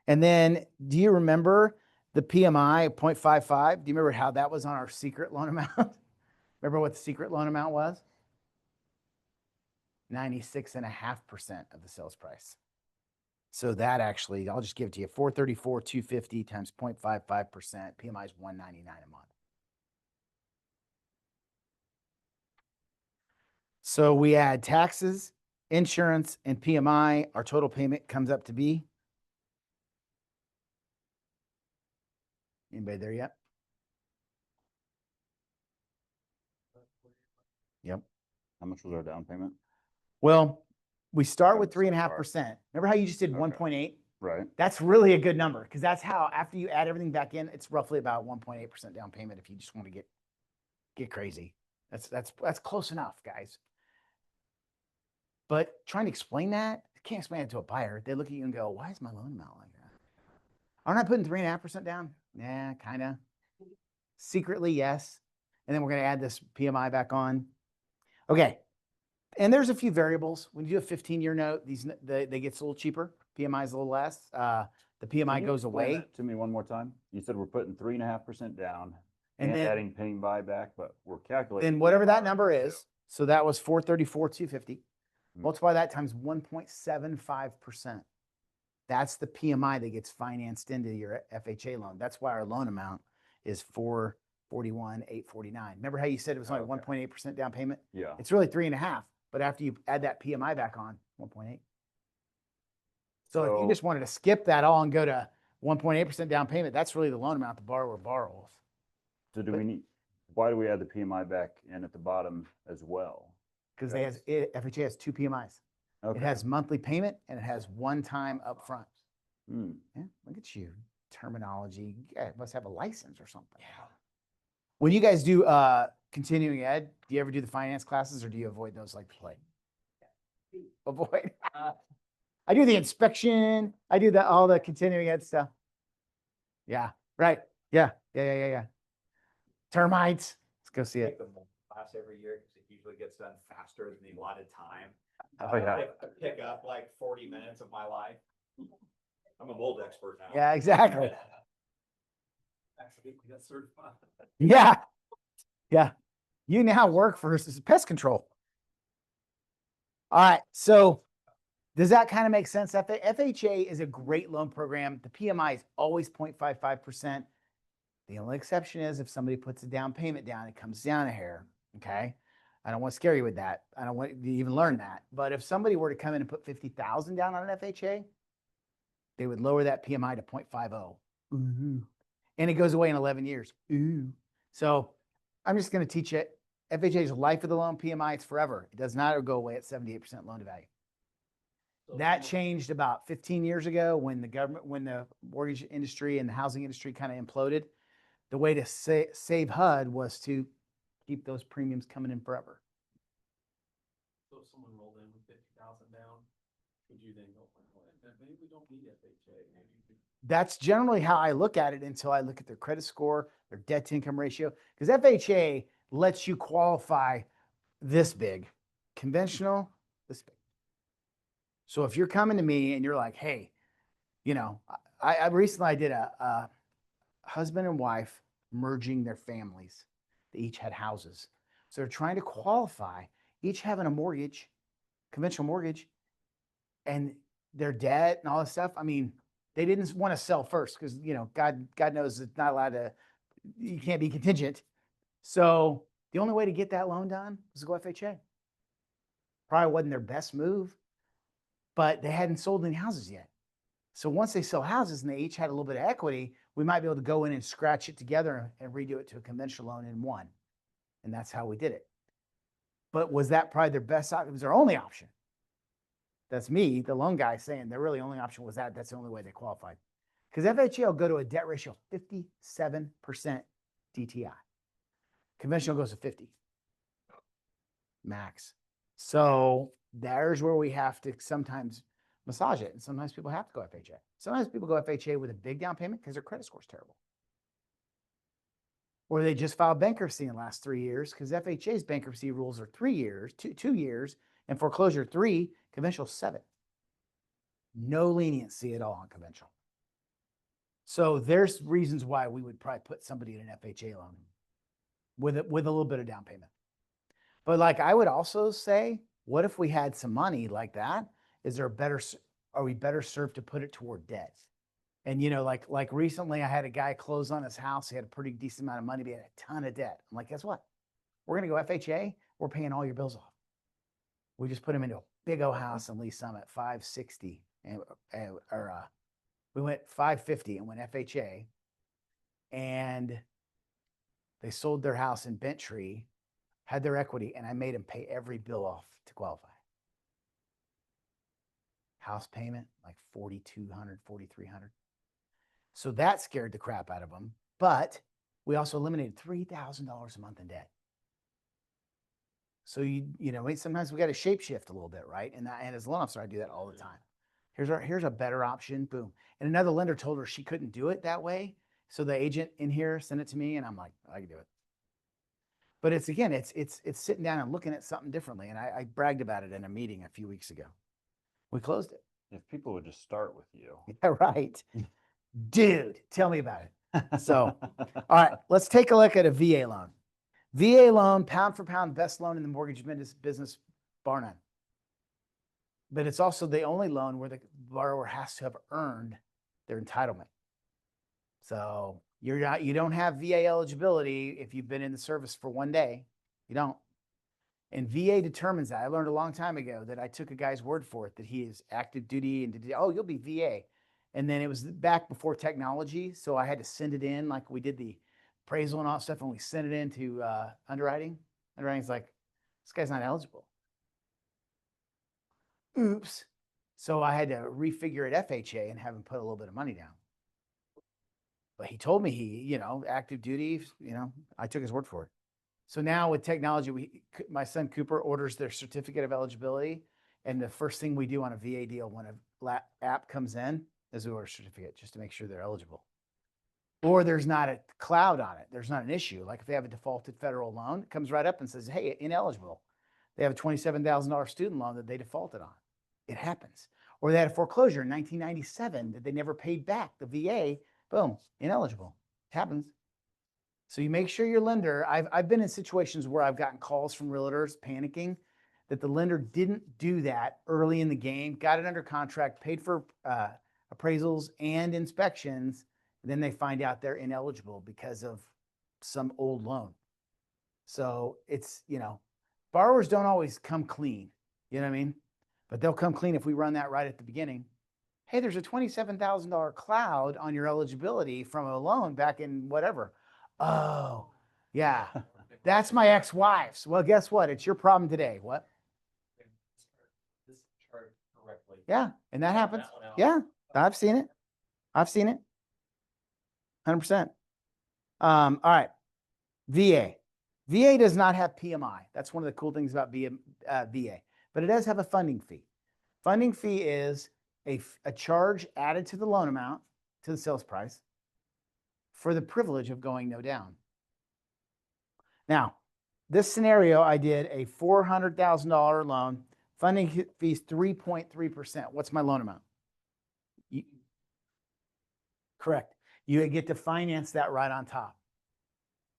And then do you remember the PMI 0.55? Do you remember how that was on our secret loan amount? Remember what the secret loan amount was? 96.5% of the sales price. So that actually, I'll just give it to you, 434,250 times 0.55%. PMI is 199 a month. So we add taxes, insurance, and PMI. Our total payment comes up to be. Anybody there yet? Yep. How much was our down payment? Well, we start How with much so 3.5%. Remember how you just did Okay. 1.8? Right. That's really a good number because that's how, after you add everything back in, it's roughly about 1.8% down payment if you just want to get crazy. That's close enough, guys. But trying to explain that, you can't explain it to a buyer. They look at you and go, why is my loan amount like that? Aren't I putting 3.5% down? Yeah, kind of. Secretly, yes. And then we're going to add this PMI back on. Okay. And there's a few variables. When you do a 15-year note, they get a little cheaper. PMI is a little less. The PMI Can you goes explain away. that to me one more time. You said we're putting 3.5% down And and then- adding paying buyback, but we're calculating. Then whatever that number is, so that was 434,250. Hmm. Multiply that times 1.75%. That's the PMI that gets financed into your FHA loan. That's why our loan amount is 441,849. Remember how you said it was only Okay. 1.8% down payment? Yeah. It's really 3.5, but after you add that PMI back on, 1.8. So if you So- just wanted to skip that all and go to 1.8% down payment, that's really the loan amount the borrower borrows. So why do we add the PMI back in at the bottom as well? Because FHA has 2 PMIs. Okay. It has monthly payment and it has one time upfront. Hmm. Yeah, look at you. Terminology. You guys must have a license or something. When you guys do continuing ed, do you ever do the finance classes or do you avoid those like the plague? Avoid. I do the inspection. I do all the continuing ed stuff. Yeah, right. Yeah. Termites. Let's go see it. Take the class every year because it usually gets done faster than the allotted time. Oh, yeah. I pick up like 40 minutes of my life. I'm a mold expert now. Yeah, exactly. Actually, we got certified. Yeah. You now work for pest control. All right. So does that kind of make sense? FHA is a great loan program. The PMI is always 0.55%. The only exception is if somebody puts a down payment down, it comes down a hair. Okay. I don't want to scare you with that. I don't want you to even learn that. But if somebody were to come in and put 50,000 down on an FHA, they would lower that PMI to 0.50. Ooh. And it goes away in 11 years. Ooh. So I'm just going to teach it. FHA is life of the loan PMI. It's forever. It does not go away at 78% loan to value. So if That someone- changed about 15 years ago when the government, when the mortgage industry and the housing industry kind of imploded. The way to save HUD was to keep those premiums coming in forever. So if someone rolled in with 50,000 down, would you then go, well, maybe we don't need FHA, maybe we could. That's generally how I look at it until I look at their credit score, their debt to income ratio, because FHA lets you qualify this big, conventional, this big. So if you're coming to me and you're like, hey, you know, I recently I did a husband and wife merging their families. They each had houses. So they're trying to qualify, each having a mortgage, conventional mortgage, and their debt and all this stuff. I mean, they didn't want to sell first because, you know, God knows it's not allowed to, you can't be contingent. So the only way to get that loan done was to go FHA. Probably wasn't their best move, but they hadn't sold any houses yet. So once they sell houses and they each had a little bit of equity, we might be able to go in and scratch it together and redo it to a conventional loan in one. And that's how we did it. But was that probably their best option? It was their only option. That's me, the loan guy, saying their really only option was that. That's the only way they qualified. Because FHA will go to a debt ratio of 57% DTI. Conventional goes to 50 max. So there's where we have to sometimes massage it. And sometimes people have to go FHA. Sometimes people go FHA with a big down payment because their credit score is terrible. Or they just filed bankruptcy in the last 3 years because FHA's bankruptcy rules are 3 years, 2 years, and foreclosure 3, conventional 7. No leniency at all on conventional. So there's reasons why we would probably put somebody in an FHA loan with a little bit of down payment. But like I would also say, what if we had some money like that? Are we better served to put it toward debt? And you know, like recently I had a guy close on his house. He had a pretty decent amount of money, but he had a ton of debt. I'm like, guess what? We're gonna go FHA. We're paying all your bills off. We just put him into a big old house in Lee Summit, 560, we went 550 and went FHA, and they sold their house in Bentry, had their equity, and I made them pay every bill off to qualify. House payment, like $4,200, $4,300. So that scared the crap out of them. But we also eliminated $3,000 a month in debt. So you know, sometimes we got to shape shift a little bit, right? And as a loan officer, I do that all the time. Here's a better option. Boom. And another lender told her she couldn't do it that way. So the agent in here sent it to me, and I'm like, I can do it. But it's sitting down and looking at something differently. And I bragged about it in a meeting a few weeks ago. We closed it. If people would just start with you. Yeah, right. Dude, tell me about it. So, all right, let's take a look at a VA loan. VA loan, pound for pound, best loan in the mortgage business, bar none. But it's also the only loan where the borrower has to have earned their entitlement. So you don't have VA eligibility if you've been in the service for 1 day. You don't. And VA determines that. I learned a long time ago that I took a guy's word for it, that he is active duty and oh, you'll be VA. And then it was back before technology. So I had to send it in like we did the appraisal and all that stuff. And we sent it into underwriting. Underwriting's like, this guy's not eligible. Oops. So I had to refigure it FHA and have him put a little bit of money down. But he told me active duty, I took his word for it. So now with technology, my son Cooper orders their certificate of eligibility. And the first thing we do on a VA deal when a app comes in is we order a certificate just to make sure they're eligible. Or there's not a cloud on it. There's not an issue. Like if they have a defaulted federal loan, it comes right up and says, hey, ineligible. They have a $27,000 student loan that they defaulted on. It happens. Or they had a foreclosure in 1997 that they never paid back. The VA, boom, ineligible. It happens. So you make sure your lender, I've been in situations where I've gotten calls from realtors panicking that the lender didn't do that early in the game, got it under contract, paid for appraisals and inspections, and then they find out they're ineligible because of some old loan. So it's, borrowers don't always come clean, you know what I mean? But they'll come clean if we run that right at the beginning. Hey, there's a $27,000 cloud on your eligibility from a loan back in whatever. Oh, yeah, that's my ex-wife's. Well, guess what? It's your problem today. What? This chart correctly. Yeah, and that happens. That one out. Yeah, I've seen it. 100%. All right. VA. VA does not have PMI. That's one of the cool things about VA, but it does have a funding fee. Funding fee is a charge added to the loan amount, to the sales price, for the privilege of going no down. Now, this scenario, I did a $400,000 loan. Funding fee is 3.3%. What's my loan amount? Correct. You get to finance that right on top.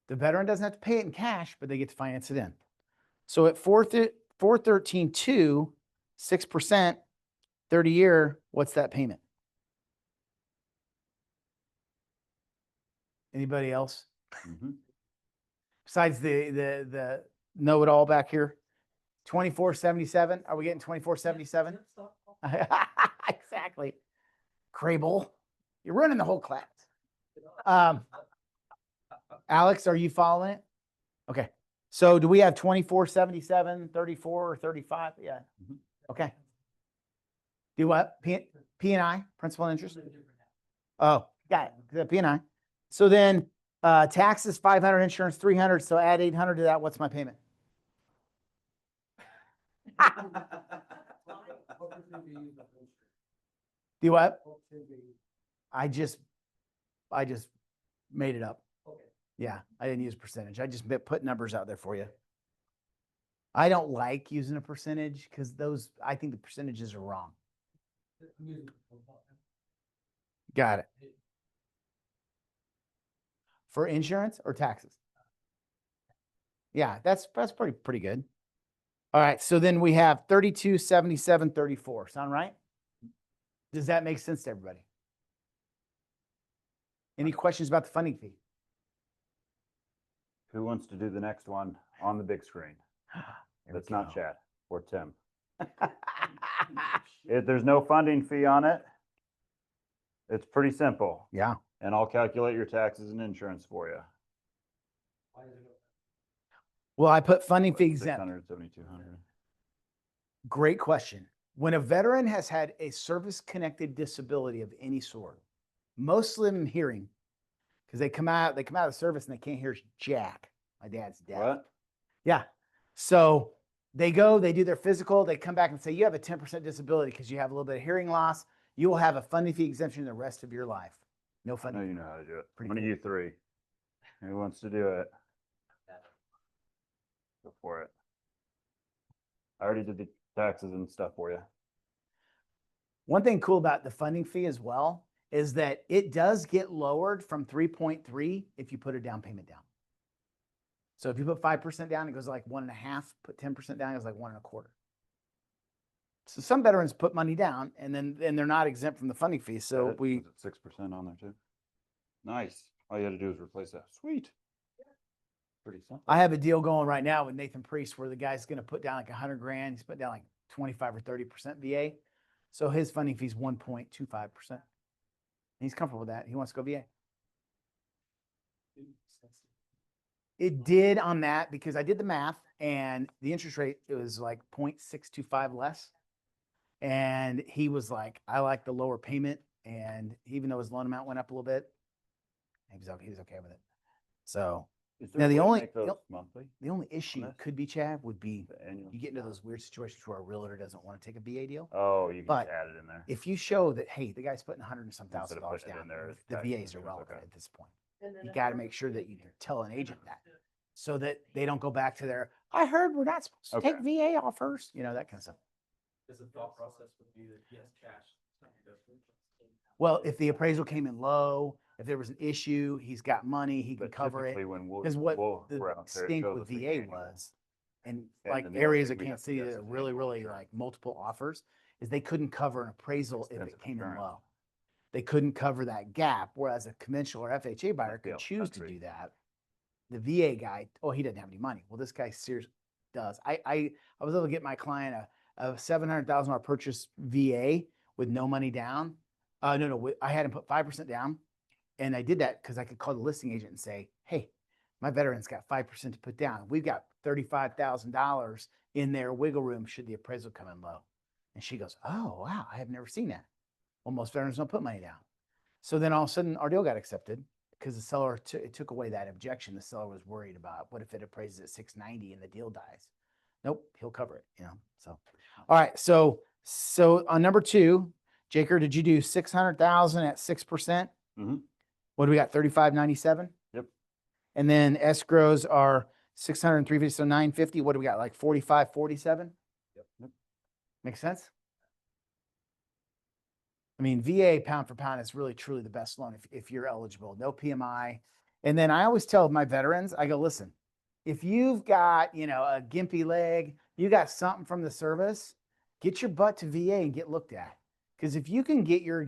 The veteran doesn't have to pay it in cash, but they get to finance it in. So at 413.2, 6%, 30-year, what's that payment? Anybody else? Mhm. Besides the know-it-all back here? 2477. Are we getting 2477? Exactly. Crable. You're running the whole class. Alex, are you following it? Okay. So do we have 2477, 34, or 35? Yeah. Okay. Do what? P&I, principal and interest? Oh, got it. The P&I. So then taxes 500, insurance 300. So add 800 to that. What's my payment? Do what? I just made it up. Yeah, I didn't use percentage. I just put numbers out there for you. I don't like using a percentage because I think the percentages are wrong. Got it. For insurance or taxes? Yeah, that's pretty good. All right, so then we have 32, 77, 34. Sound right? Does that make sense to everybody? Any questions about the funding fee? Who wants to do the next one on the big screen? That's not Chad or Tim. If there's no funding fee on it, it's pretty simple. Yeah. And I'll calculate your taxes and insurance for you. Well, I put funding fee exempt. 600, 7,200. Great question. When a veteran has had a service-connected disability of any sort, most of them hearing, because they come out of the service and they can't hear jack. My dad's deaf. What? Yeah. So they go, they do their physical, they come back and say, you have a 10% disability because you have a little bit of hearing loss. You will have a funding fee exemption the rest of your life. No I know funding. you know how to do it. Pretty One of cool. you three. Who wants to do it? Go for it. I already did the taxes and stuff for you. One thing cool about the funding fee as well is that it does get lowered from 3.3 if you put a down payment down. So if you put 5% down, it goes like 1.5. Put 10% down, it goes like 1.25. So some veterans put money down and then they're not exempt from the funding fee. So Was it 6% on there too? Nice. All you had to do is replace that. Sweet. Pretty simple. I have a deal going right now with Nathan Priest where the guy's going to put down like 100 grand. He's put down like 25 or 30% VA. So his funding fee is 1.25%. He's comfortable with that. He wants to go VA. It did on that because I did the math and the interest rate, it was like 0.625 less. And he was like, I like the lower payment. And even though his loan amount went up a little bit, he was okay with it. So Is now there a the way to only, make those monthly? the only issue this? could be, Chad, would be The annual? you get into those weird situations where a realtor doesn't want to take a VA deal. Oh, you can But just add it in there. If you show that, hey, the guy's putting $100 and some Instead thousand of dollars putting it down, in there, the tax VAs are insurance, relevant okay. at this point. You got to make sure that you tell an agent that so that they don't go back to their, I heard we're not supposed to take VA offers, that kind of stuff. Because the thought process would be that, yes, cash. Well, if the appraisal came in low, if there was an issue, he's got money, he can But cover it. typically when Because what the we're out there, it stink shows with us the VA annual. was, and And like then the areas other of thing we Kansas have to City guess that is really, annual really insurance. like multiple offers, is they couldn't cover an appraisal if it Expensive came in insurance. low. They couldn't cover that gap, whereas a conventional or FHA buyer Like the could other choose to country. do that. The VA guy, he doesn't have any money. Well, this guy seriously does. I was able to get my client a $700,000 purchase VA with no money down. No, I had him put 5% down. And I did that because I could call the listing agent and say, hey, my veteran's got 5% to put down. We've got $35,000 in their wiggle room should the appraisal come in low. And she goes, oh, wow, I have never seen that. Well, most veterans don't put money down. So then all of a sudden our deal got accepted because the seller it took away that objection. The seller was worried about what if it appraises at 690 and the deal dies. Nope, he'll cover it, you know. So, all right. So on number 2, Jaker, did you do 600,000 at 6%? Mhm. What do we got? 3597. Yep. And then escrows are 600 and 350, so 950. What do we got? Like 45, 47? Yep. Makes sense. I mean, VA pound for pound is really truly the best loan if you're eligible. No PMI. And then I always tell my veterans, I go, listen, if you've got, you know, a gimpy leg, you got something from the service, get your butt to VA and get looked at. Because if you can get your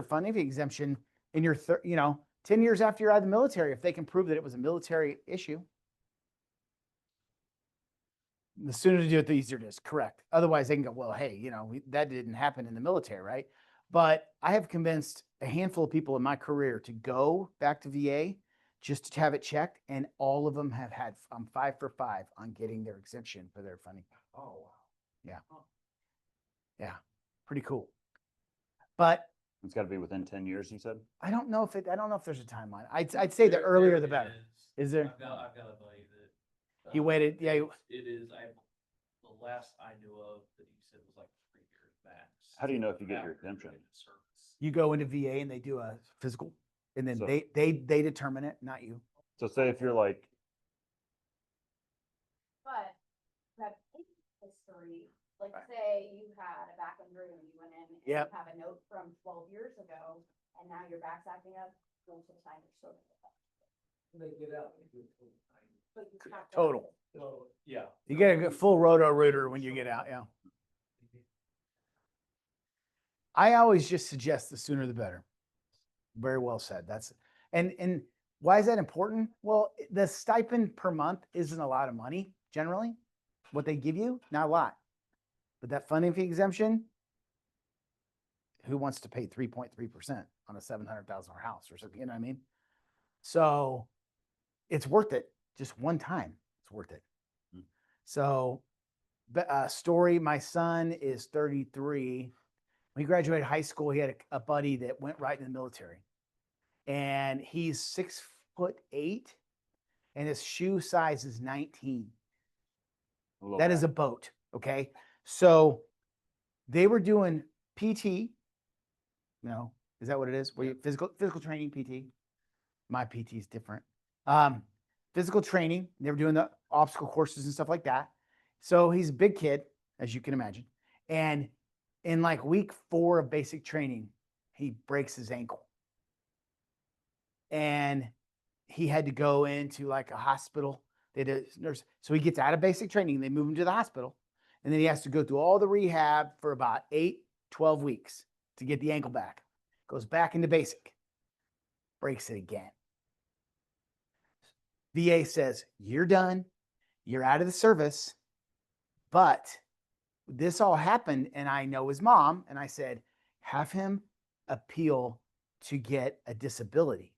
funding exemption in your 10 years after you're out of the military, if they can prove that it was a military issue, the sooner to do it, the easier it is. Correct. Otherwise, they can go, well, hey, you know, that didn't happen in the military, right? But I have convinced a handful of people in my career to go back to VA just to have it checked, and all of them have had. I'm 5 for 5 on getting their exemption for their funding. Oh, wow. Yeah, pretty cool. But It's got to be within 10 years, you said? I don't know if there's a timeline. I'd say the earlier the better. Is there? I've got a buddy that. He waited. Yeah. It is, the last I knew of that he said was like 3 years max. How do you know if you get your exemption? You go into VA and they do a physical, and then So- they determine it, not you. So say if you're like, But that history, like Right. say you had a back injury and you went in and Yep. you have a note from 12 years ago, and now your back's acting up, most of the time you're still gonna get that. They get out. They do it full time. But you have to- Total. So, yeah. You get a full roto rooter when you get out. Yeah. I always just suggest the sooner the better. Very well said. And why is that important? Well, the stipend per month isn't a lot of money generally. What they give you, not a lot. But that funding fee exemption, who wants to pay 3.3% on a $700,000 house or something? You know what I mean? So it's worth it. Just one time, it's worth it. Hmm. So, story, my son is 33. When he graduated high school, he had a buddy that went right in the military. And he's 6'8", and his shoe size is 19. a little That is bit. a boat. Okay. So they were doing PT. No, is that what it is? Were you physical training PT? My PT is different. Physical training. They were doing the obstacle courses and stuff like that. So he's a big kid, as you can imagine. And in like week 4 of basic training, he breaks his ankle. And he had to go into like a hospital. They did a nurse. So he gets out of basic training. They move him to the hospital. And then he has to go through all the rehab for about 12 weeks to get the ankle back. Goes back into basic. Breaks it again. VA says, you're done. You're out of the service. But this all happened, and I know his mom, and I said, have him appeal to get a disability.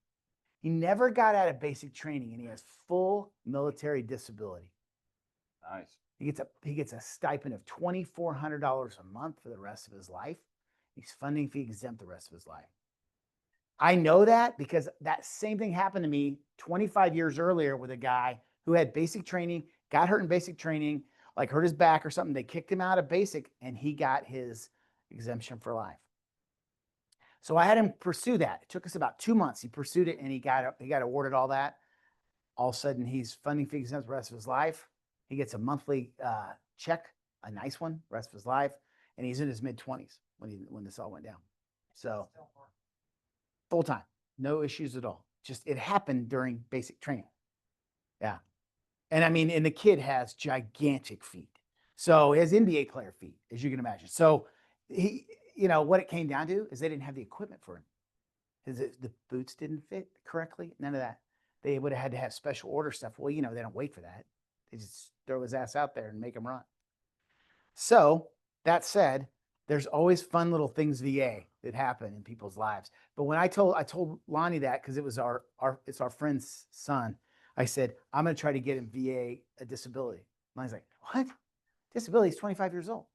He never got out of basic training, and he has full military disability. Nice. He gets a stipend of $2,400 a month for the rest of his life. He's funding fee exempt the rest of his life. I know that because that same thing happened to me 25 years earlier with a guy who had basic training, got hurt in basic training, like hurt his back or something. They kicked him out of basic, and he got his exemption for life. So I had him pursue that. It took us about 2 months. He pursued it, and he got awarded all that. All of a sudden, he's funding fee exempt the rest of his life. He gets a monthly check, a nice one, the rest of his life, and he's in his mid-20s when this all went down. So full time, no issues at all. Just it happened during basic training. Yeah, and I mean, and the kid has gigantic feet. So he has NBA player feet, as you can imagine. So he, what it came down to is they didn't have the equipment for him. The boots didn't fit correctly. None of that. They would have had to have special order stuff. Well, they don't wait for that. They just throw his ass out there and make him run. So that said, there's always fun little things VA that happen in people's lives. But when I told Lonnie that, because it was it's our friend's son, I said, I'm going to try to get him VA a disability. Lonnie's like, what? Disability? He's 25 years old.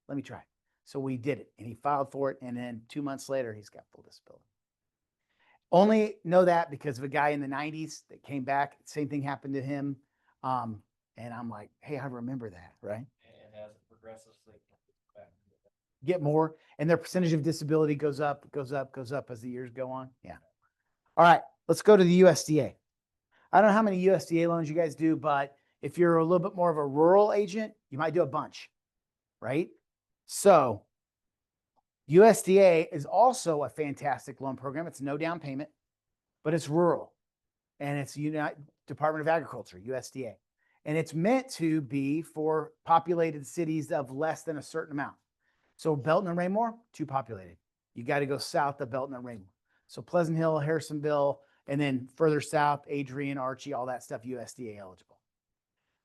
Let me try. So we did it and he filed for it. And then 2 months later, he's got full disability. Only know that because of a guy in the 90s that came back. Same thing happened to him. And I'm like, hey, I remember that, right? And as it progresses, they can get back. Get more. And their percentage of disability goes up, goes up, goes up as the years go on. Yeah. All right. Let's go to the USDA. I don't know how many USDA loans you guys do, but if you're a little bit more of a rural agent, you might do a bunch, right? So USDA is also a fantastic loan program. It's no down payment, but it's rural and it's United Department of Agriculture, USDA. And it's meant to be for populated cities of less than a certain amount. So Belton and Raymore, too populated. You got to go south of Belton and Raymore. So Pleasant Hill, Harrisonville, and then further south, Adrian, Archie, all that stuff, USDA eligible.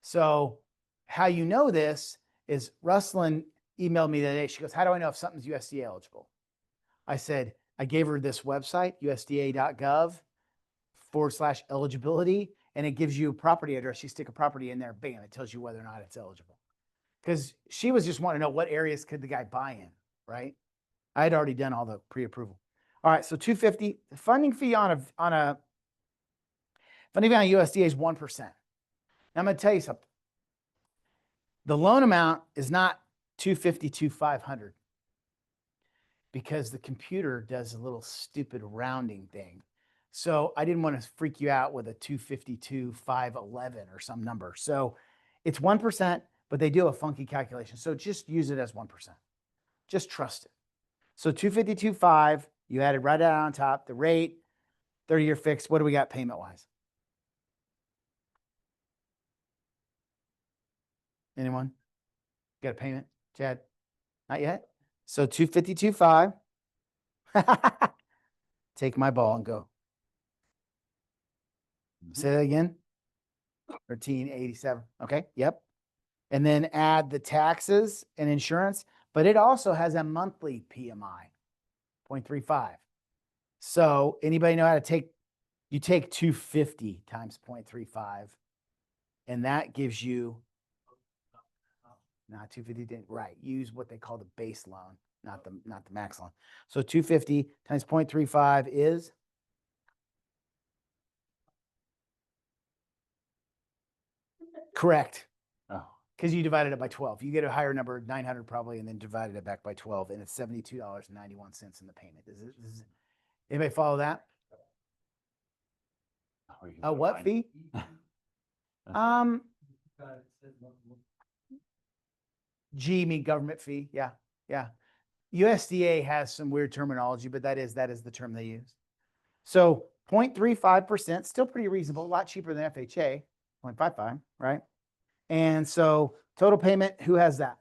So how you know this is Rustlin emailed me the other day. She goes, how do I know if something's USDA eligible? I said, I gave her this website, usda.gov/eligibility, and it gives you a property address. You stick a property in there, bam, it tells you whether or not it's eligible. Because she was just wanting to know what areas could the guy buy in, right? I had already done all the pre-approval. All right, so $250. The funding fee on a funding fee on USDA is 1%. Now I'm going to tell you something. The loan amount is not $250 to $500 because the computer does a little stupid rounding thing. So I didn't want to freak you out with a $250 to $511 or some number. So it's 1%, but they do a funky calculation. So just use it as 1%. Just trust it. So $250 to $5. You added right out on top, the rate, 30-year fixed. What do we got payment-wise? Anyone? Got a payment, Chad? Not yet? So $250 to $5. Take my ball and go. Say that again. 1387. Okay. Yep. And then add the taxes and insurance, but it also has a monthly PMI. 0.35. So anybody know how to take, you take 250 times 0.35 and that gives you, not 250, right. Use what they call the base loan, not the max loan. So 250 times 0.35 is correct. Oh, Because you divided it by 12. You get a higher number, 900 probably, and then divided it back by 12, and it's $72.91 in the payment. Does anybody follow that? A what fee? G mean government fee. Yeah, yeah. USDA has some weird terminology, but that is the term they use. So 0.35%, still pretty reasonable, a lot cheaper than FHA, 0.55, right? And so total payment, who has that?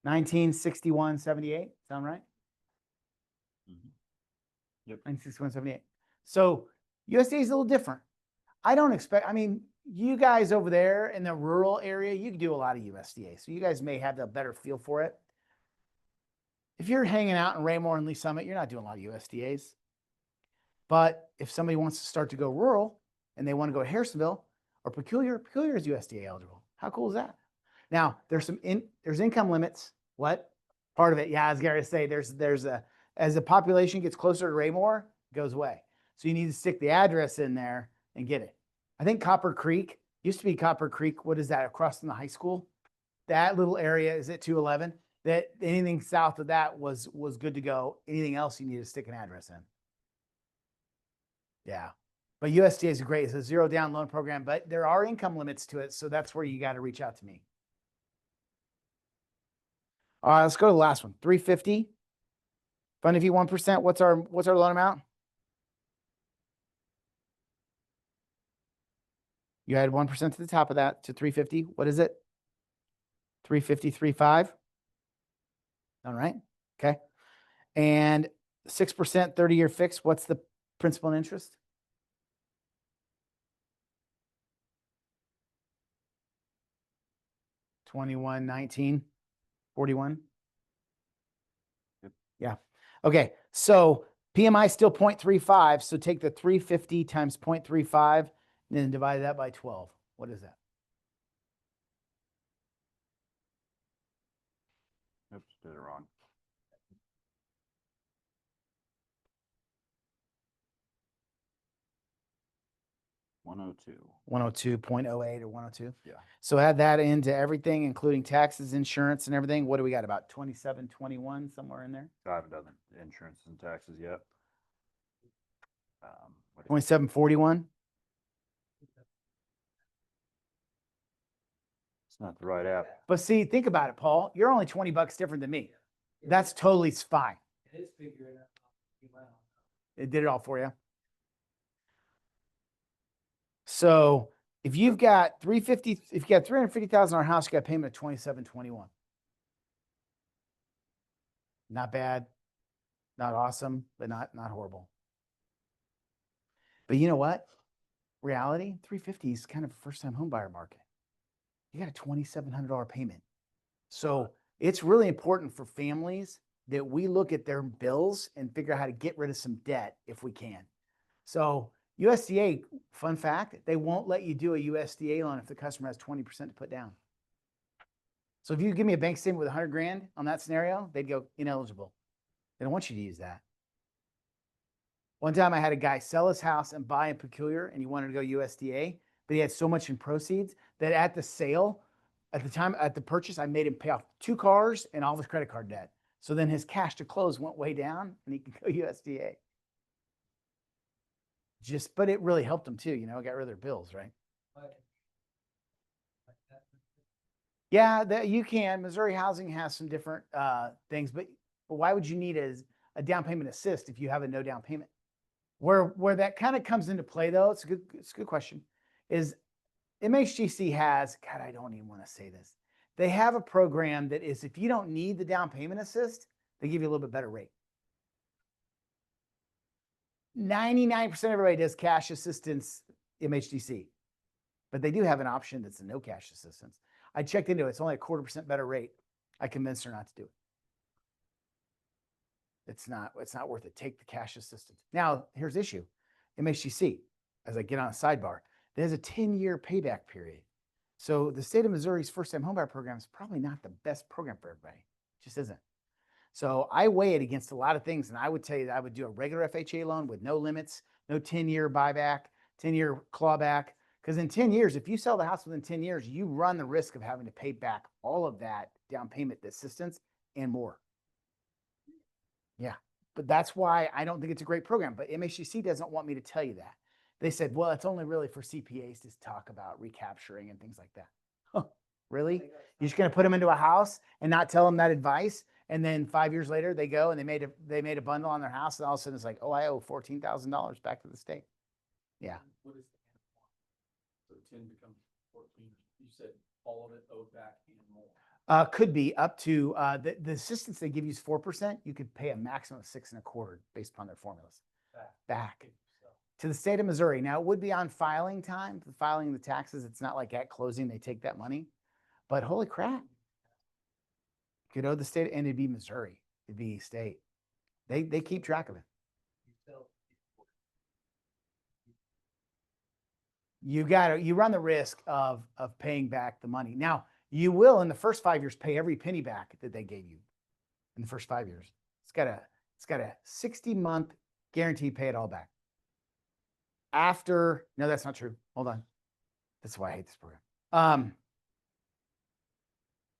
1961.78, sound right? Yep. 1961.78. So USDA is a little different. I don't expect, I mean, you guys over there in the rural area, you can do a lot of USDA. So you guys may have a better feel for it. If you're hanging out in Raymore and Lee Summit, you're not doing a lot of USDAs. But if somebody wants to start to go rural and they want to go to Harrisonville or Peculiar is USDA eligible. How cool is that? Now there's there's income limits. What? Part of it. Yeah, I was going to say as the population gets closer to Raymore, it goes away. So you need to stick the address in there and get it. I think Copper Creek used to be Copper Creek. What is that across from the high school? That little area, is it 211? That anything south of that was good to go. Anything else you need to stick an address in. Yeah. But USDA is great. It's a zero down loan program, but there are income limits to it. So that's where you got to reach out to me. All right, let's go to the last one. 350. Funding fee 1%. What's our loan amount? You add 1% to the top of that to 350. What is it? 350.35. All right. Okay. And 6% 30-year fix. What's the principal and interest? $21.19.41. Yep. Yeah. Okay. So PMI still 0.35. So take the 350 times 0.35 and then divide that by 12. What is that? Oops, did it wrong. One oh two. 102.08 or 102. Yeah. So add that into everything, including taxes, insurance and everything. What do we got? About 27, 21 somewhere in there? I haven't done the insurance and taxes yet. What is it? 2741. It's not the right app. But see, think about it, Paul. You're only $20 different than me. That's totally fine. It is figuring out. It did it all for you. So if you've got 350, if you got 350,000 on our house, you got a payment of 2721. Not bad, not awesome, but not horrible. But you know what? Reality, 350 is kind of a first-time home buyer market. You got a $2,700 payment. So it's really important for families that we look at their bills and figure out how to get rid of some debt if we can. So USDA, fun fact, they won't let you do a USDA loan if the customer has 20% to put down. So if you give me a bank statement with 100 grand on that scenario, they'd go ineligible. They don't want you to use that. One time I had a guy sell his house and buy a peculiar and he wanted to go USDA, but he had so much in proceeds that at the sale, at the time, at the purchase, I made him pay off 2 cars and all of his credit card debt. So then his cash to close went way down and he could go USDA. But it really helped them too, you know, got rid of their bills, right? Yeah, you can. Missouri Housing has some different things, but why would you need a down payment assist if you have a no down payment? Where that kind of comes into play though, it's a good question, is MHGC has, God, I don't even want to say this. They have a program that is, if you don't need the down payment assist, they give you a little bit better rate. 99% of everybody does cash assistance MHDC, but they do have an option that's a no cash assistance. I checked into it. It's only a 0.25% better rate. I convinced her not to do it. It's not worth it. Take the cash assistance. Now, here's the issue. MHGC, as I get on a sidebar, there's a 10-year payback period. So the state of Missouri's first-time homebuyer program is probably not the best program for everybody. It just isn't. So I weigh it against a lot of things, and I would tell you that I would do a regular FHA loan with no limits, no 10-year buyback, 10-year clawback. Because in 10 years, if you sell the house within 10 years, you run the risk of having to pay back all of that down payment assistance and more. Yeah, but that's why I don't think it's a great program. But MHGC doesn't want me to tell you that. They said, well, it's only really for CPAs to talk about recapturing and things like that. Huh, really? You're just going to put them into a house and not tell them that advice? And then 5 years later, they go and they made a bundle on their house, and all of a sudden it's like, oh, I owe $14,000 back to the state. Yeah. What is the 10 becomes 14? You said all of it owed back and more. Could be up to the assistance they give you is 4%. You could pay a maximum of 6.25% based upon their formulas. Back to the state of Missouri. Now it would be on filing time, filing the taxes. It's not like at closing they take that money, but holy crap, you could owe the state, and it'd be Missouri. It'd be state. They keep track of it. You run the risk of paying back the money. Now, you will in the first 5 years pay every penny back that they gave you in the first 5 years. It's got a 60-month guarantee, pay it all back. After, no, that's not true. Hold on. That's why I hate this program.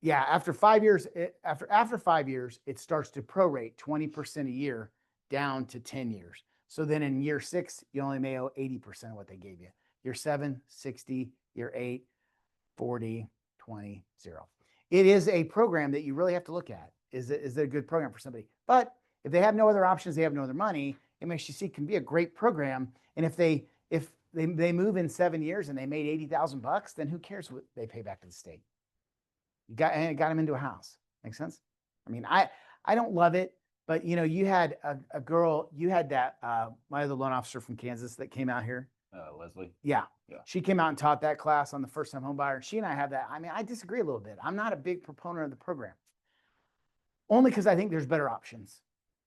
Yeah, after 5 years, after 5 years, it starts to prorate 20% a year down to 10 years. So then in year 6, you only may owe 80% of what they gave you. Year 7, 60, year 8, 40, 20, 0. It is a program that you really have to look at. Is it a good program for somebody? But if they have no other options, they have no other money, MHGC can be a great program. And if they move in 7 years and they made $80,000, then who cares what they pay back to the state? You got them into a house. Make sense? I mean, I don't love it, but you know, you had a girl, you had that my other loan officer from Kansas that came out here. Leslie. Yeah. Yeah. She came out and taught that class on the first time home buyer. She and I have that. I mean, I disagree a little bit. I'm not a big proponent of the program. Only because I think there's better options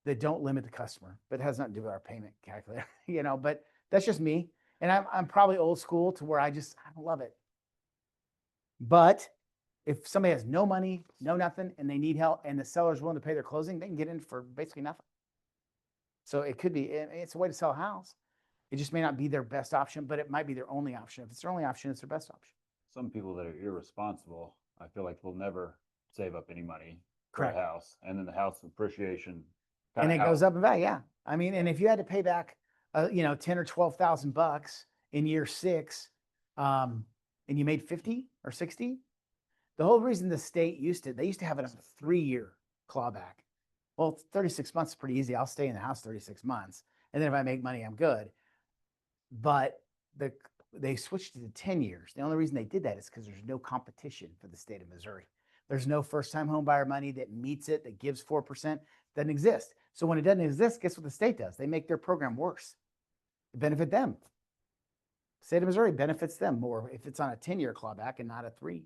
that don't limit the customer, but it has nothing to do with our payment calculator, you know, but that's just me. And I'm probably old school to where I don't love it. But if somebody has no money, no nothing, and they need help, and the seller's willing to pay their closing, they can get in for basically nothing. So it could be, it's a way to sell a house. It just may not be their best option, but it might be their only option. If it's their only option, it's their best option. Some people that are irresponsible, I feel like will never save up any money for Correct. a house, and then the house appreciation. And kinda it goes out- up in value, yeah. I mean, and if you had to pay back, 10 or 12,000 bucks in year 6, and you made 50 or 60, the whole reason the state they used to have it on a 3-year clawback. Well, 36 months is pretty easy. I'll stay in the house 36 months. And then if I make money, I'm good. But they switched it to 10 years. The only reason they did that is because there's no competition for the state of Missouri. There's no first-time home buyer money that meets it, that gives 4%. Doesn't exist. So when it doesn't exist, guess what the state does? They make their program worse. It benefit them. State of Missouri benefits them more if it's on a 10-year clawback and not a 3.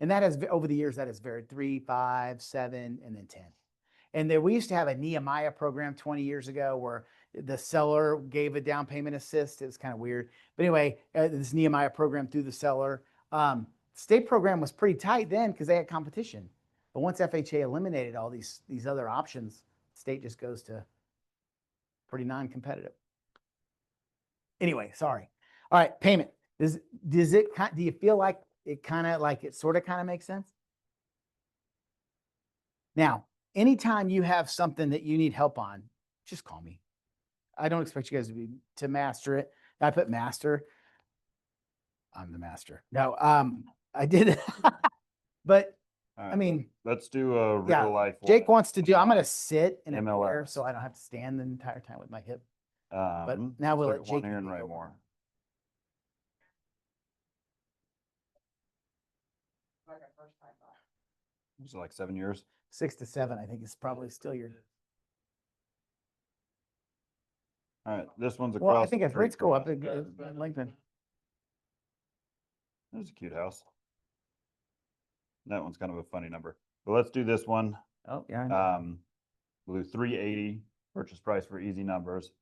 And that has, over the years, that has varied 3, 5, 7, and then 10. And we used to have a Nehemiah program 20 years ago where the seller gave a down payment assist. It was kind of weird. But anyway, this Nehemiah program through the seller. State program was pretty tight then because they had competition. But once FHA eliminated all these other options, state just goes to pretty non-competitive. Anyway, sorry. All right, payment. Do you feel like it sort of makes sense? Now, anytime you have something that you need help on, just call me. I don't expect you guys to master it. I put master. I'm the master. No, I did. But All I right, mean, let's do a yeah, real life. Jake wants to do, I'm going to sit in a chair MLS. so I don't have to stand the entire time with my hip. But But now we'll let one Jake here in take over. Raymore. Like a first time buyer. Was it like 7 years? 6 to 7, I think is probably still your. All right, this one's across. Well, I think the if street rates go from up, us. it lengthen. There's a cute house. That one's kind of a funny number, but let's do this one. Oh, yeah. I know. We'll do 380 purchase price for easy numbers.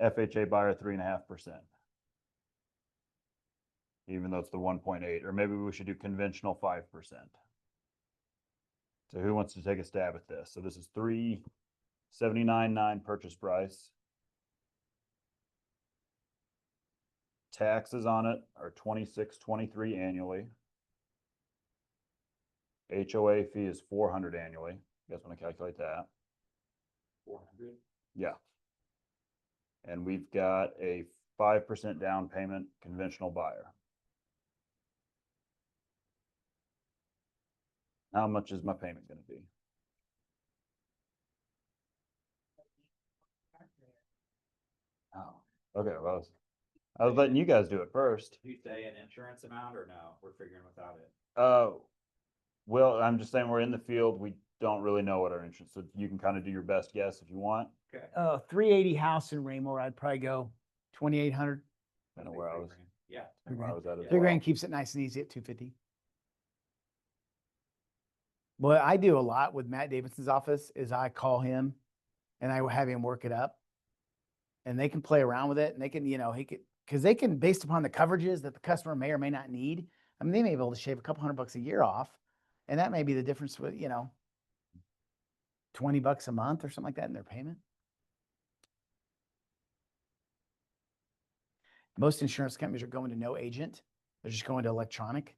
FHA buyer 3.5%. Even though it's the 1.8, or maybe we should do conventional 5%. So who wants to take a stab at this? So this is 379.9 purchase price. Taxes on it are 26.23 annually. HOA fee is 400 annually. You guys want to calculate that? 400. Yeah. And we've got a 5% down payment conventional buyer. How much is my payment going to be? Oh, okay. Well, I was letting you guys do it first. Do you say an insurance amount or no? We're figuring without it. Well, I'm just saying we're in the field. We don't really know what our insurance, so you can kind of do your best guess if you want. Okay. 380 house in Raymore, I'd probably go 2,800. I know where I was. Yeah. Where I was at as 3 well. grand keeps it nice and easy at 250. What I do a lot with Matt Davidson's office is I call him and I will have him work it up, and they can play around with it, and they can, because they can, based upon the coverages that the customer may or may not need. I mean, they may be able to shave a couple $100 a year off, and that may be the difference with, $20 a month or something like that in their payment. Most insurance companies are going to no agent. They're just going to electronic.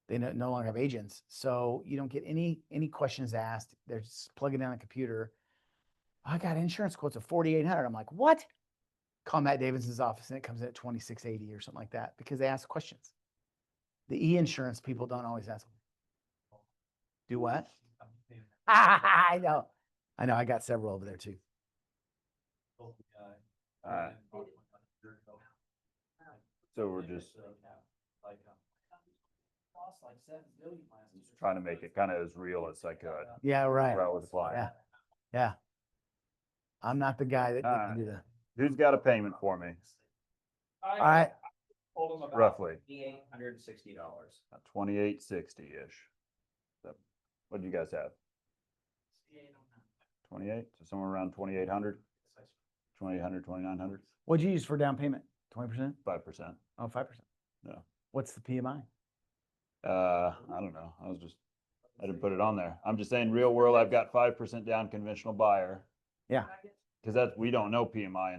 They no longer have agents. So you don't get any questions asked. They're just plugging in on a computer. I got insurance quotes of $4,800. I'm like, what? Call Matt Davidson's office and it comes in at $2,680 or something like that because they ask questions. The e-insurance people don't always ask. Do what? I know. I got several over there too. So we're just trying to make it kind of as real as I could. Yeah, right. Where I was flying. Yeah. Yeah. I'm not the guy that All can do that. Who's got a payment for me? All right. Roughly $2,860. $2,860-ish. So, what do you guys have? 28, so somewhere around 2,800, 2,800, 2,900, What'd you use for down payment? 20%? 5%. Oh, 5%. Yeah. What's the PMI? I don't know. I didn't put it on there. I'm just saying real world, I've got 5% down conventional buyer. Yeah. Cause we don't know PMI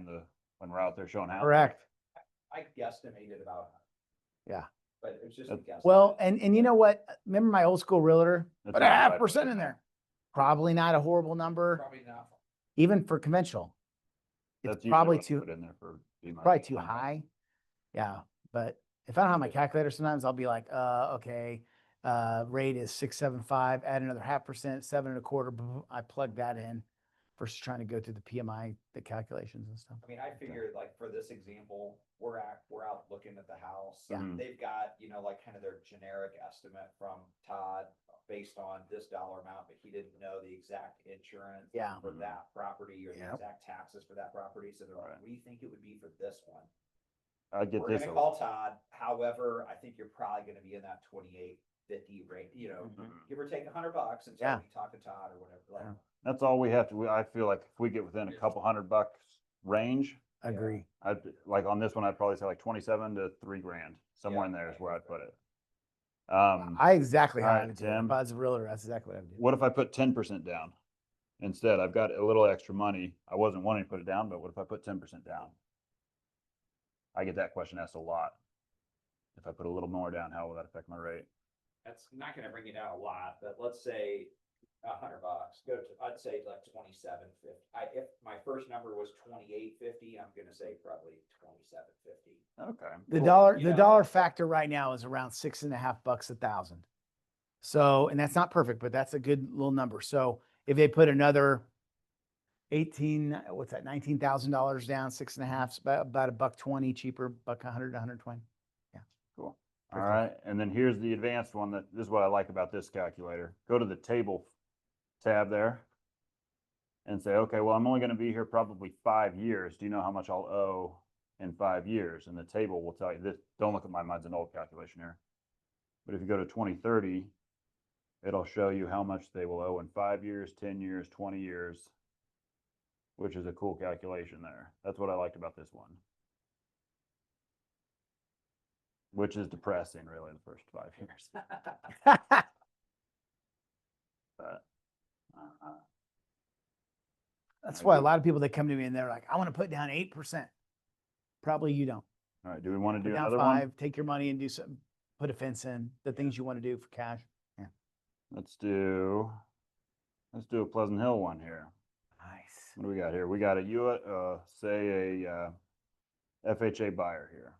when we're out there showing houses. Correct. I guesstimated about. Yeah. But it's just a guess. Well, and you know what? Remember my old school realtor? That's Put a not 0.5% in there. Probably not a horrible number, Probably not. even for conventional. It's That's usually probably what I too, put in there for PMI. probably too high. Yeah, but if I don't have my calculator, sometimes I'll be like, okay, rate is 6.75, add another 0.5%, 7.25. I plug that in versus trying to go through the PMI, the calculations and stuff. I mean, I figured like for this example, we're out looking at the house. Yeah. They've got, like kind of their generic estimate from Todd based on this dollar amount, but he didn't know the exact insurance Yeah. for that property or the Yep. exact taxes for that property. So they're like, Right. what do you think it would be for this one? I get We're this. gonna call Todd. However, I think you're probably gonna be in that 28.50 rate, give or take $100 until Yeah. we talk to Todd or whatever. Like, Yeah. That's all we have to, I feel like if we get within a couple $100 range, Agree. like on this one, I'd probably say like 27 to $3,000, somewhere Yeah, in there is I where I'd agree. put it. I exactly how I alright, would do it. Tim. If I was a realtor, that's exactly what I would do. What if I put 10% down? Instead, I've got a little extra money. I wasn't wanting to put it down, but what if I put 10% down? I get that question asked a lot. If I put a little more down, how will that affect my rate? that's not gonna bring it down a lot, but let's say $100, I'd say like 27.50. If my first number was 28.50, I'm gonna say probably 27.50. Okay. The cool. dollar, You the know, dollar factor right now is around $6.50 a thousand. So, and that's not perfect, but that's a good little number. So if they put another $19,000 down, 6.5, about $1.20 cheaper, $100, 120. Cool. Pretty All right. And then here's the advanced one this is what I like about this calculator. Go to the table tab there and say, okay, well, I'm only going to be here probably 5 years. Do you know how much I'll owe in 5 years? And the table will tell you this. Don't look at mine's an old calculation here. But if you go to 2030, it'll show you how much they will owe in 5 years, 10 years, 20 years, which is a cool calculation there. That's what I liked about this one. Which is depressing, really, the first 5 years. But, That's why a lot of people that come to me and they're like, I want to put down 8%. Probably you don't. all right, do we want to Put do down another 5, one? take your money and do something, put a fence in, the things you want to do for cash. Yeah. Let's do a Pleasant Hill one here. Nice. What do we got here? We got say a FHA buyer here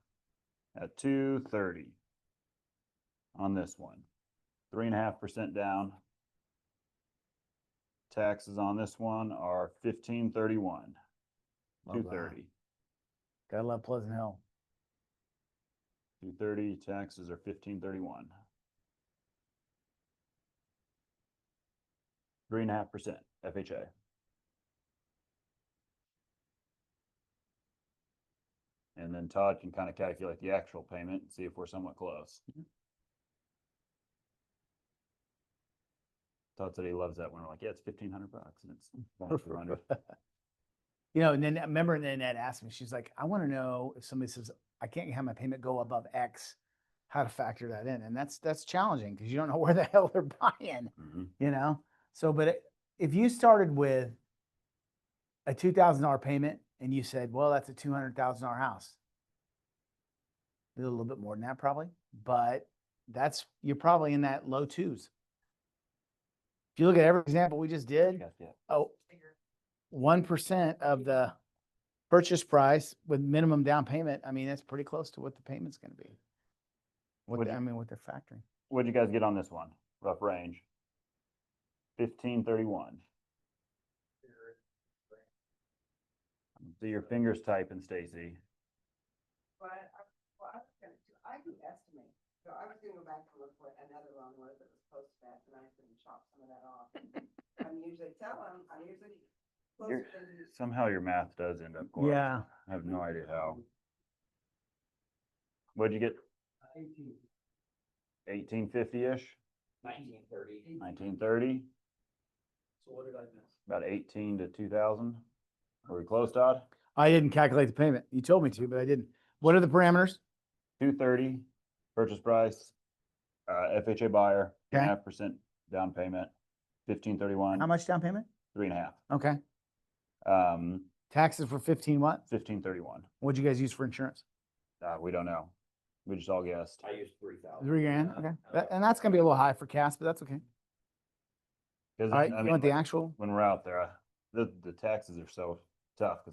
at 230 on this one. 3.5% down. Taxes on this one are 1531. Love that. 230. Gotta love Pleasant Hill. 230 taxes are 1531. 3.5% FHA. And then Todd can kind of calculate the actual payment and see if we're somewhat close. Todd said he loves that when we're like, yeah, it's $1,500 and it's only 200. You know, and then remember, and then Ed asked me, she's like, I want to know if somebody says, I can't have my payment go above X, how to factor that in. And that's challenging because you don't know where the hell they're buying, Mhm. you know? So, but if you started with a $2,000 payment and you said, well, that's a $200,000 house. A little bit more than that probably, but you're probably in that low twos. If you look at every example we just did, oh, 1% of the purchase price with minimum down payment, I mean, that's pretty close to what the payment's gonna be. What they're factoring. What'd you guys get on this one? Rough range. 1531. See your fingers typing, Stacy. But, I do estimate, so I was gonna go back and look what another loan was that was close to that, and I can chop some of that off. I'm usually closer than. Somehow your math does end up close. Yeah. I have no idea how. What'd you get? 1850-ish? 1930. 1930? So what did I miss? About 18 to 2000? Were we close, Todd? I didn't calculate the payment. You told me to, but I didn't. What are the parameters? 230 purchase price, FHA buyer, Okay. 2.5% down payment, 1531. How much down payment? 3.5. Okay. Um, Taxes for 15 what? 1531. What'd you guys use for insurance? We don't know. We just all guessed. I used 3,000. 3 grand, okay. And that's gonna be a little high for Cass, but that's okay. 'Cause, All right, I you mean, want the like, actual? when we're out there, the taxes are so tough,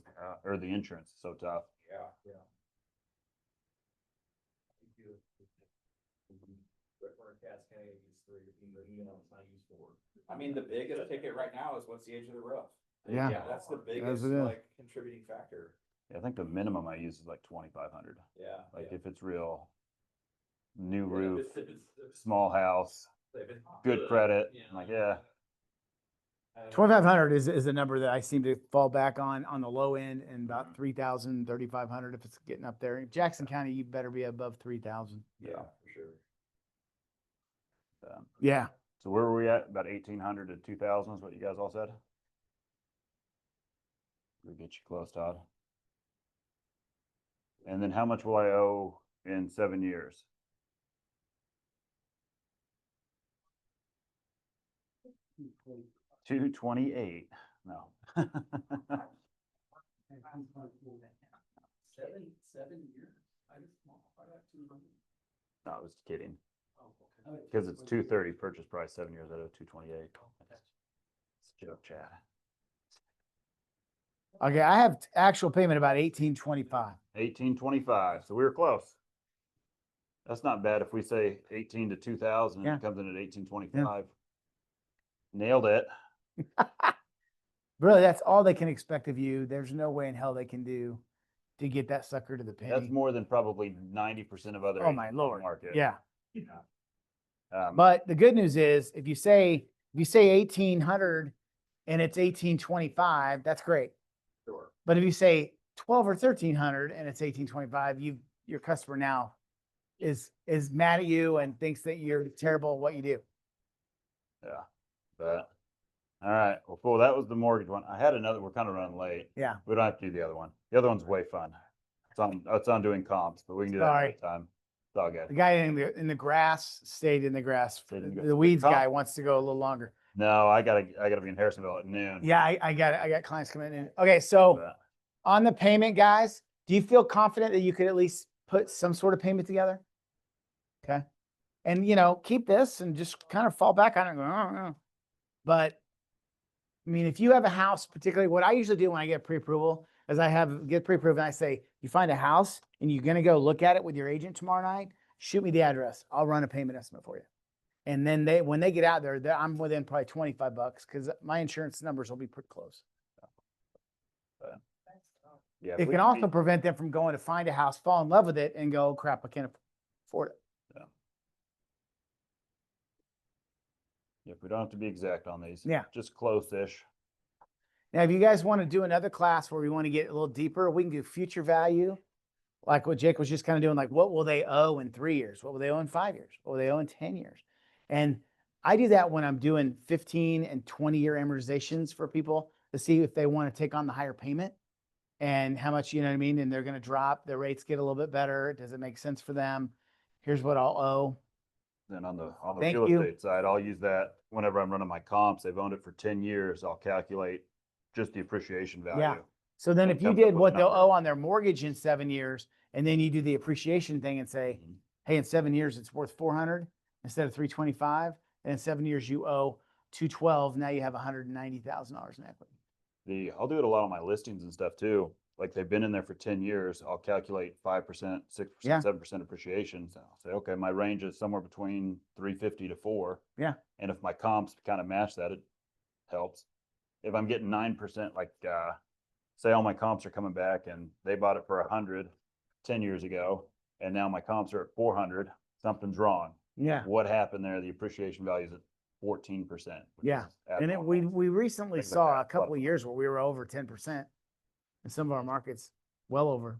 or the insurance is so tough. Yeah. I mean, the biggest ticket right now is what's the age of the roof? Yeah. That's the Yes, biggest, it is. like, contributing factor. I think the minimum I use is like 2,500. Yeah. Like if it's real new roof, small house, good credit, I'm like, yeah, 2,500 is the number that I seem to fall back on the low end, and about 3,000, 3,500 if it's getting up there. Jackson County, you better be above 3,000. Yeah, for sure. Yeah. So where were we at? About 1,800 to 2,000 is what you guys all said? We get you close, Todd. And then how much will I owe in 7 years? $228. No. 7 years? I just multiplied that 200. No, I was kidding. Oh, okay. Because it's 230 purchase price, 7 years, I owe 228. It's a joke, Chad. Okay, I have actual payment about 1,825. 1,825, so we were close. That's not bad if we say 18 to 2,000 and Yeah. it comes in at 1,825. Nailed it. Really, that's all they can expect of you. There's no way in hell they can do to get that sucker to the penny. That's more than probably 90% of other Oh my agents on the Lord. market. Yeah. Um, But the good news is if you say 1,800 and it's 1,825, that's great. Sure. But if you say 12 or 1,300 and it's 1,825, your customer now is mad at you and thinks that you're terrible at what you do. Yeah, but, all right, well, cool, that was the mortgage one. I had another, we're kind of running late. Yeah. We don't have to do the other one. The other one's way fun. It's on doing comps, but we can do that Sorry. another time. It's all good. The guy in the grass stayed in the grass. Stayed in the grass. The weeds Comp- guy wants to go a little longer. No, I gotta be in Harrisonville at noon. Yeah, I got it. I got clients coming in. Okay, so But on the payment, guys, do you feel confident that you could at least put some sort of payment together? Okay. And keep this and just kind of fall back on it and go, oh. But I mean, if you have a house, particularly what I usually do when I get pre-approval is get pre-approved and I say, you find a house and you're going to go look at it with your agent tomorrow night, shoot me the address. I'll run a payment estimate for you. And then when they get out there, I'm within probably $25 because my insurance numbers will be pretty close. yeah, It can also prevent them from going to find a house, fall in love with it and go, crap, I can't afford it. if we don't have to be exact on these. Yeah. Just close-ish. Now, if you guys want to do another class where we want to get a little deeper, we can do future value. Like what Jake was just kind of doing, like what will they owe in 3 years? What will they owe in 5 years? What will they owe in 10 years? And I do that when I'm doing 15 and 20-year amortizations for people to see if they want to take on the higher payment and how much, you know what I mean? And they're going to drop, their rates get a little bit better. Does it make sense for them? Here's what I'll owe. Then on the Thank real you. estate side, I'll use that whenever I'm running my comps. They've owned it for 10 years. I'll calculate just the appreciation value. Yeah. So then And if you comes up did with what a they'll number. owe on their mortgage in 7 years, and then you do the appreciation thing and say, Mhm. hey, in 7 years, it's worth 400 instead of 325. And in 7 years, you owe 212. Now you have $190,000 in equity. I'll do it a lot on my listings and stuff too. Like they've been in there for 10 years. I'll calculate 5%, 6%, Yeah. 7% appreciation. So I'll say, okay, my range is somewhere between 350 to 4. Yeah. And if my comps kind of match that, it helps. If I'm getting 9%, like say all my comps are coming back and they bought it for 100 10 years ago, and now my comps are at 400, something's wrong. Yeah. What happened there? The appreciation value is at 14%. which Yeah. is And abnormal. we recently Things like saw that. a couple of years where we were over 10% in some of our markets, well over.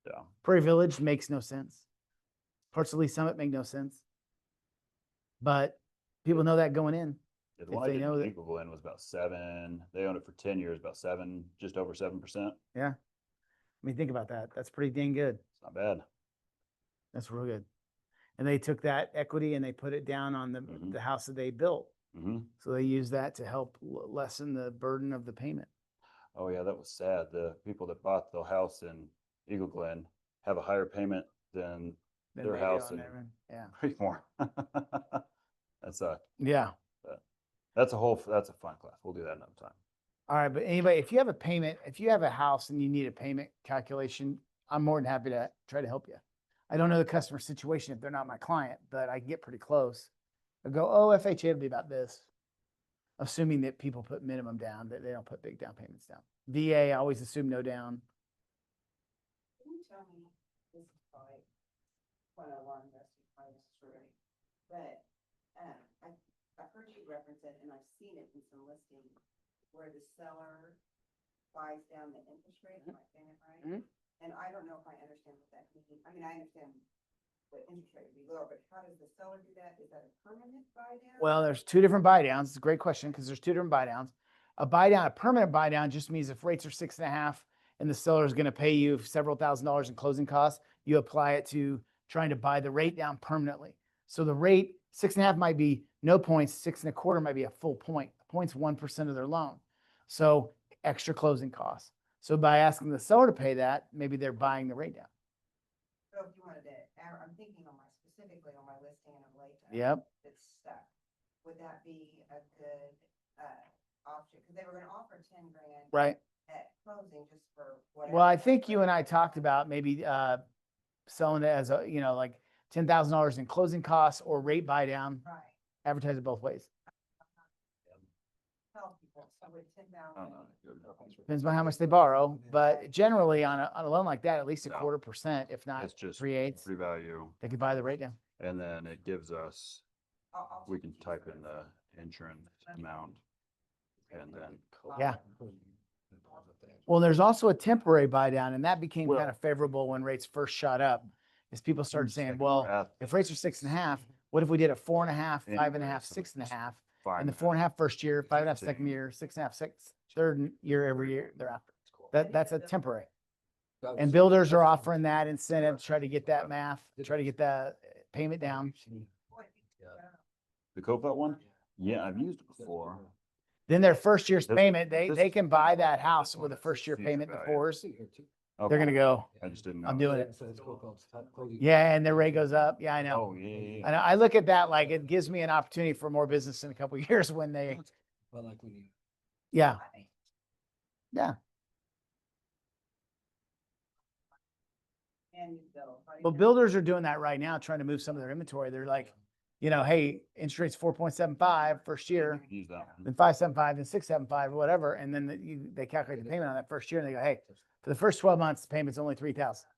Yeah. Prairie Village makes no sense. Parts of Lee Summit make no sense. But people know that going in. Yeah, the if one I they did know in that- Eagle Glen was about 7. They owned it for 10 years, about 7, just over 7%. Yeah. I mean, think about that. That's pretty dang good. It's not bad. That's real good. And they took that equity and they put it down on Mhm. the house that they built. Hmm. So they use that to help lessen the burden of the payment. Oh yeah, that was sad. The people that bought the house in Eagle Glen have a higher payment than Then their they do house on in their end. Yeah. Creekmore. That's Yeah. that's a fun class. We'll do that another time. All right. But anyway, if you have a payment, if you have a house and you need a payment calculation, I'm more than happy to try to help you. I don't know the customer situation if they're not my client, but I can get pretty close. I go, oh, FHA will be about this. Assuming that people put minimum down, that they don't put big down payments down. VA, I always assume no down. Can you tell me, this is probably 101, rest of my story, but, I've heard you reference it and I've seen it in some listings where the seller buys down the interest rate, am I saying it right? Mhm. And I don't know if I understand what that means. I mean, I understand the interest rate would be lower, but how does the seller do that? Is that a permanent buy down? Well, there's two different buy downs. It's a great question because there's two different buy downs. A buy down, a permanent buy down just means if rates are 6.5 and the seller is going to pay you several $1,000s in closing costs, you apply it to trying to buy the rate down permanently. So the rate 6.5 might be no points, 6.25 might be a full point. A point's 1% of their loan. So extra closing costs. So by asking the seller to pay that, maybe they're buying the rate down. So if you wanted to, I'm thinking specifically on my listing of Latah. Yep. It's stuck. Would that be a good, option? Cause they were gonna offer 10 grand. Right. At closing just for whatever. Well, I think you and I talked about maybe selling it as a, like $10,000 in closing costs or rate buy down, Right. advertise it both ways. Tell people, so with 10,000. Depends on how much they borrow, but generally on a loan like that, at least a No. 1/4%, if not It's just 3/8, free value, they could buy the rate down. and then it gives us, I'll we can type in the insurance amount, and then. Yeah. Well, there's also a temporary buy down, and that became Well- kind of favorable when rates first shot up. Is people started saying, well, if rates are 6.5, what if we did a 4.5, 5.5, 6.5, and the 4.5 first year, 5.5 second year, 6.5 third year every year thereafter. That's a temporary. And builders are offering that incentive to try to get that math, try to get that payment down. The Copart one? Yeah, I've used it before. Then their first year's This- payment, they this- can buy that house with a first year Future payment, the value. fours. Okay. They're gonna go, I just didn't know. I'm doing it. Yeah, and their rate goes up. Yeah, I know. Oh, yeah. And I look at that like it gives me an opportunity for more business in a couple of years when they, yeah. Yeah. And you build. Well, builders are doing that right now, trying to move some of their inventory. They're like, hey, interest rate's 4.75 first year, Use that one. then 5.75, then 6.75 or whatever. And then they calculate the payment on that first year and they go, hey, for the first 12 months, the payment's only 3,000.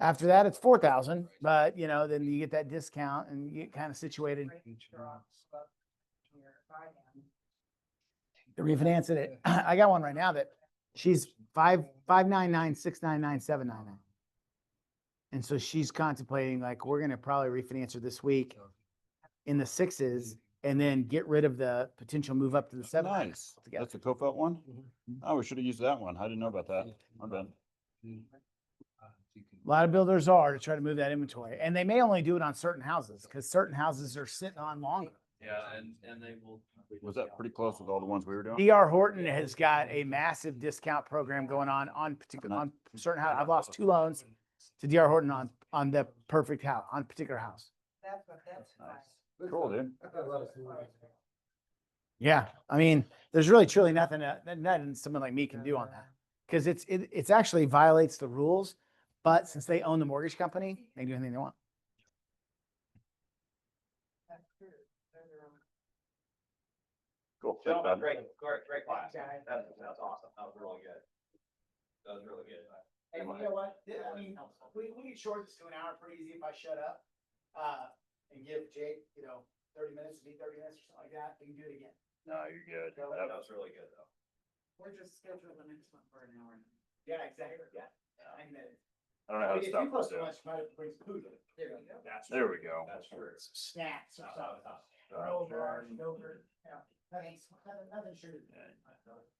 After that, it's 4,000, but then you get that discount and you get kind of situated. They're refinancing it. I got one right now that she's 599, 699, 799. And so she's contemplating like, we're going to probably refinance her this week in the 6s and then get rid of the potential move up to the 7. Nice. That's a Copart one? Oh, we should have used that one. I didn't know about that. My bad. A lot of builders are to try to move that inventory, and they may only do it on certain houses because certain houses are sitting on longer. Yeah, and they will. Was that pretty close with all the ones we were doing? DR Horton has got a massive discount program going on particular, on certain house. I've lost 2 loans to DR Horton on the perfect house, on a particular house. That's nice. Cool, dude. Yeah. I mean, there's really truly nothing that someone like me can do on that because it's actually violates the rules, but since they own the mortgage company, they can do anything they want. That's true. Cool. Gentlemen, great class. That's awesome. That was really good. That was really good. Hey, you know what? I mean, we can short this to an hour pretty easy if I shut up, and give Jake, 30 minutes, 30 minutes or something like that. We can do it again. No, you're good. That was really good though. We're just scheduled the next one for an hour. Yeah, exactly. Yeah. 9 minutes. I don't know how to If stop you post this. too much, you might have to bring some food. There you go. There we go. That's true. Some snacks or something. Granola bars, yogurt, nothing sugar.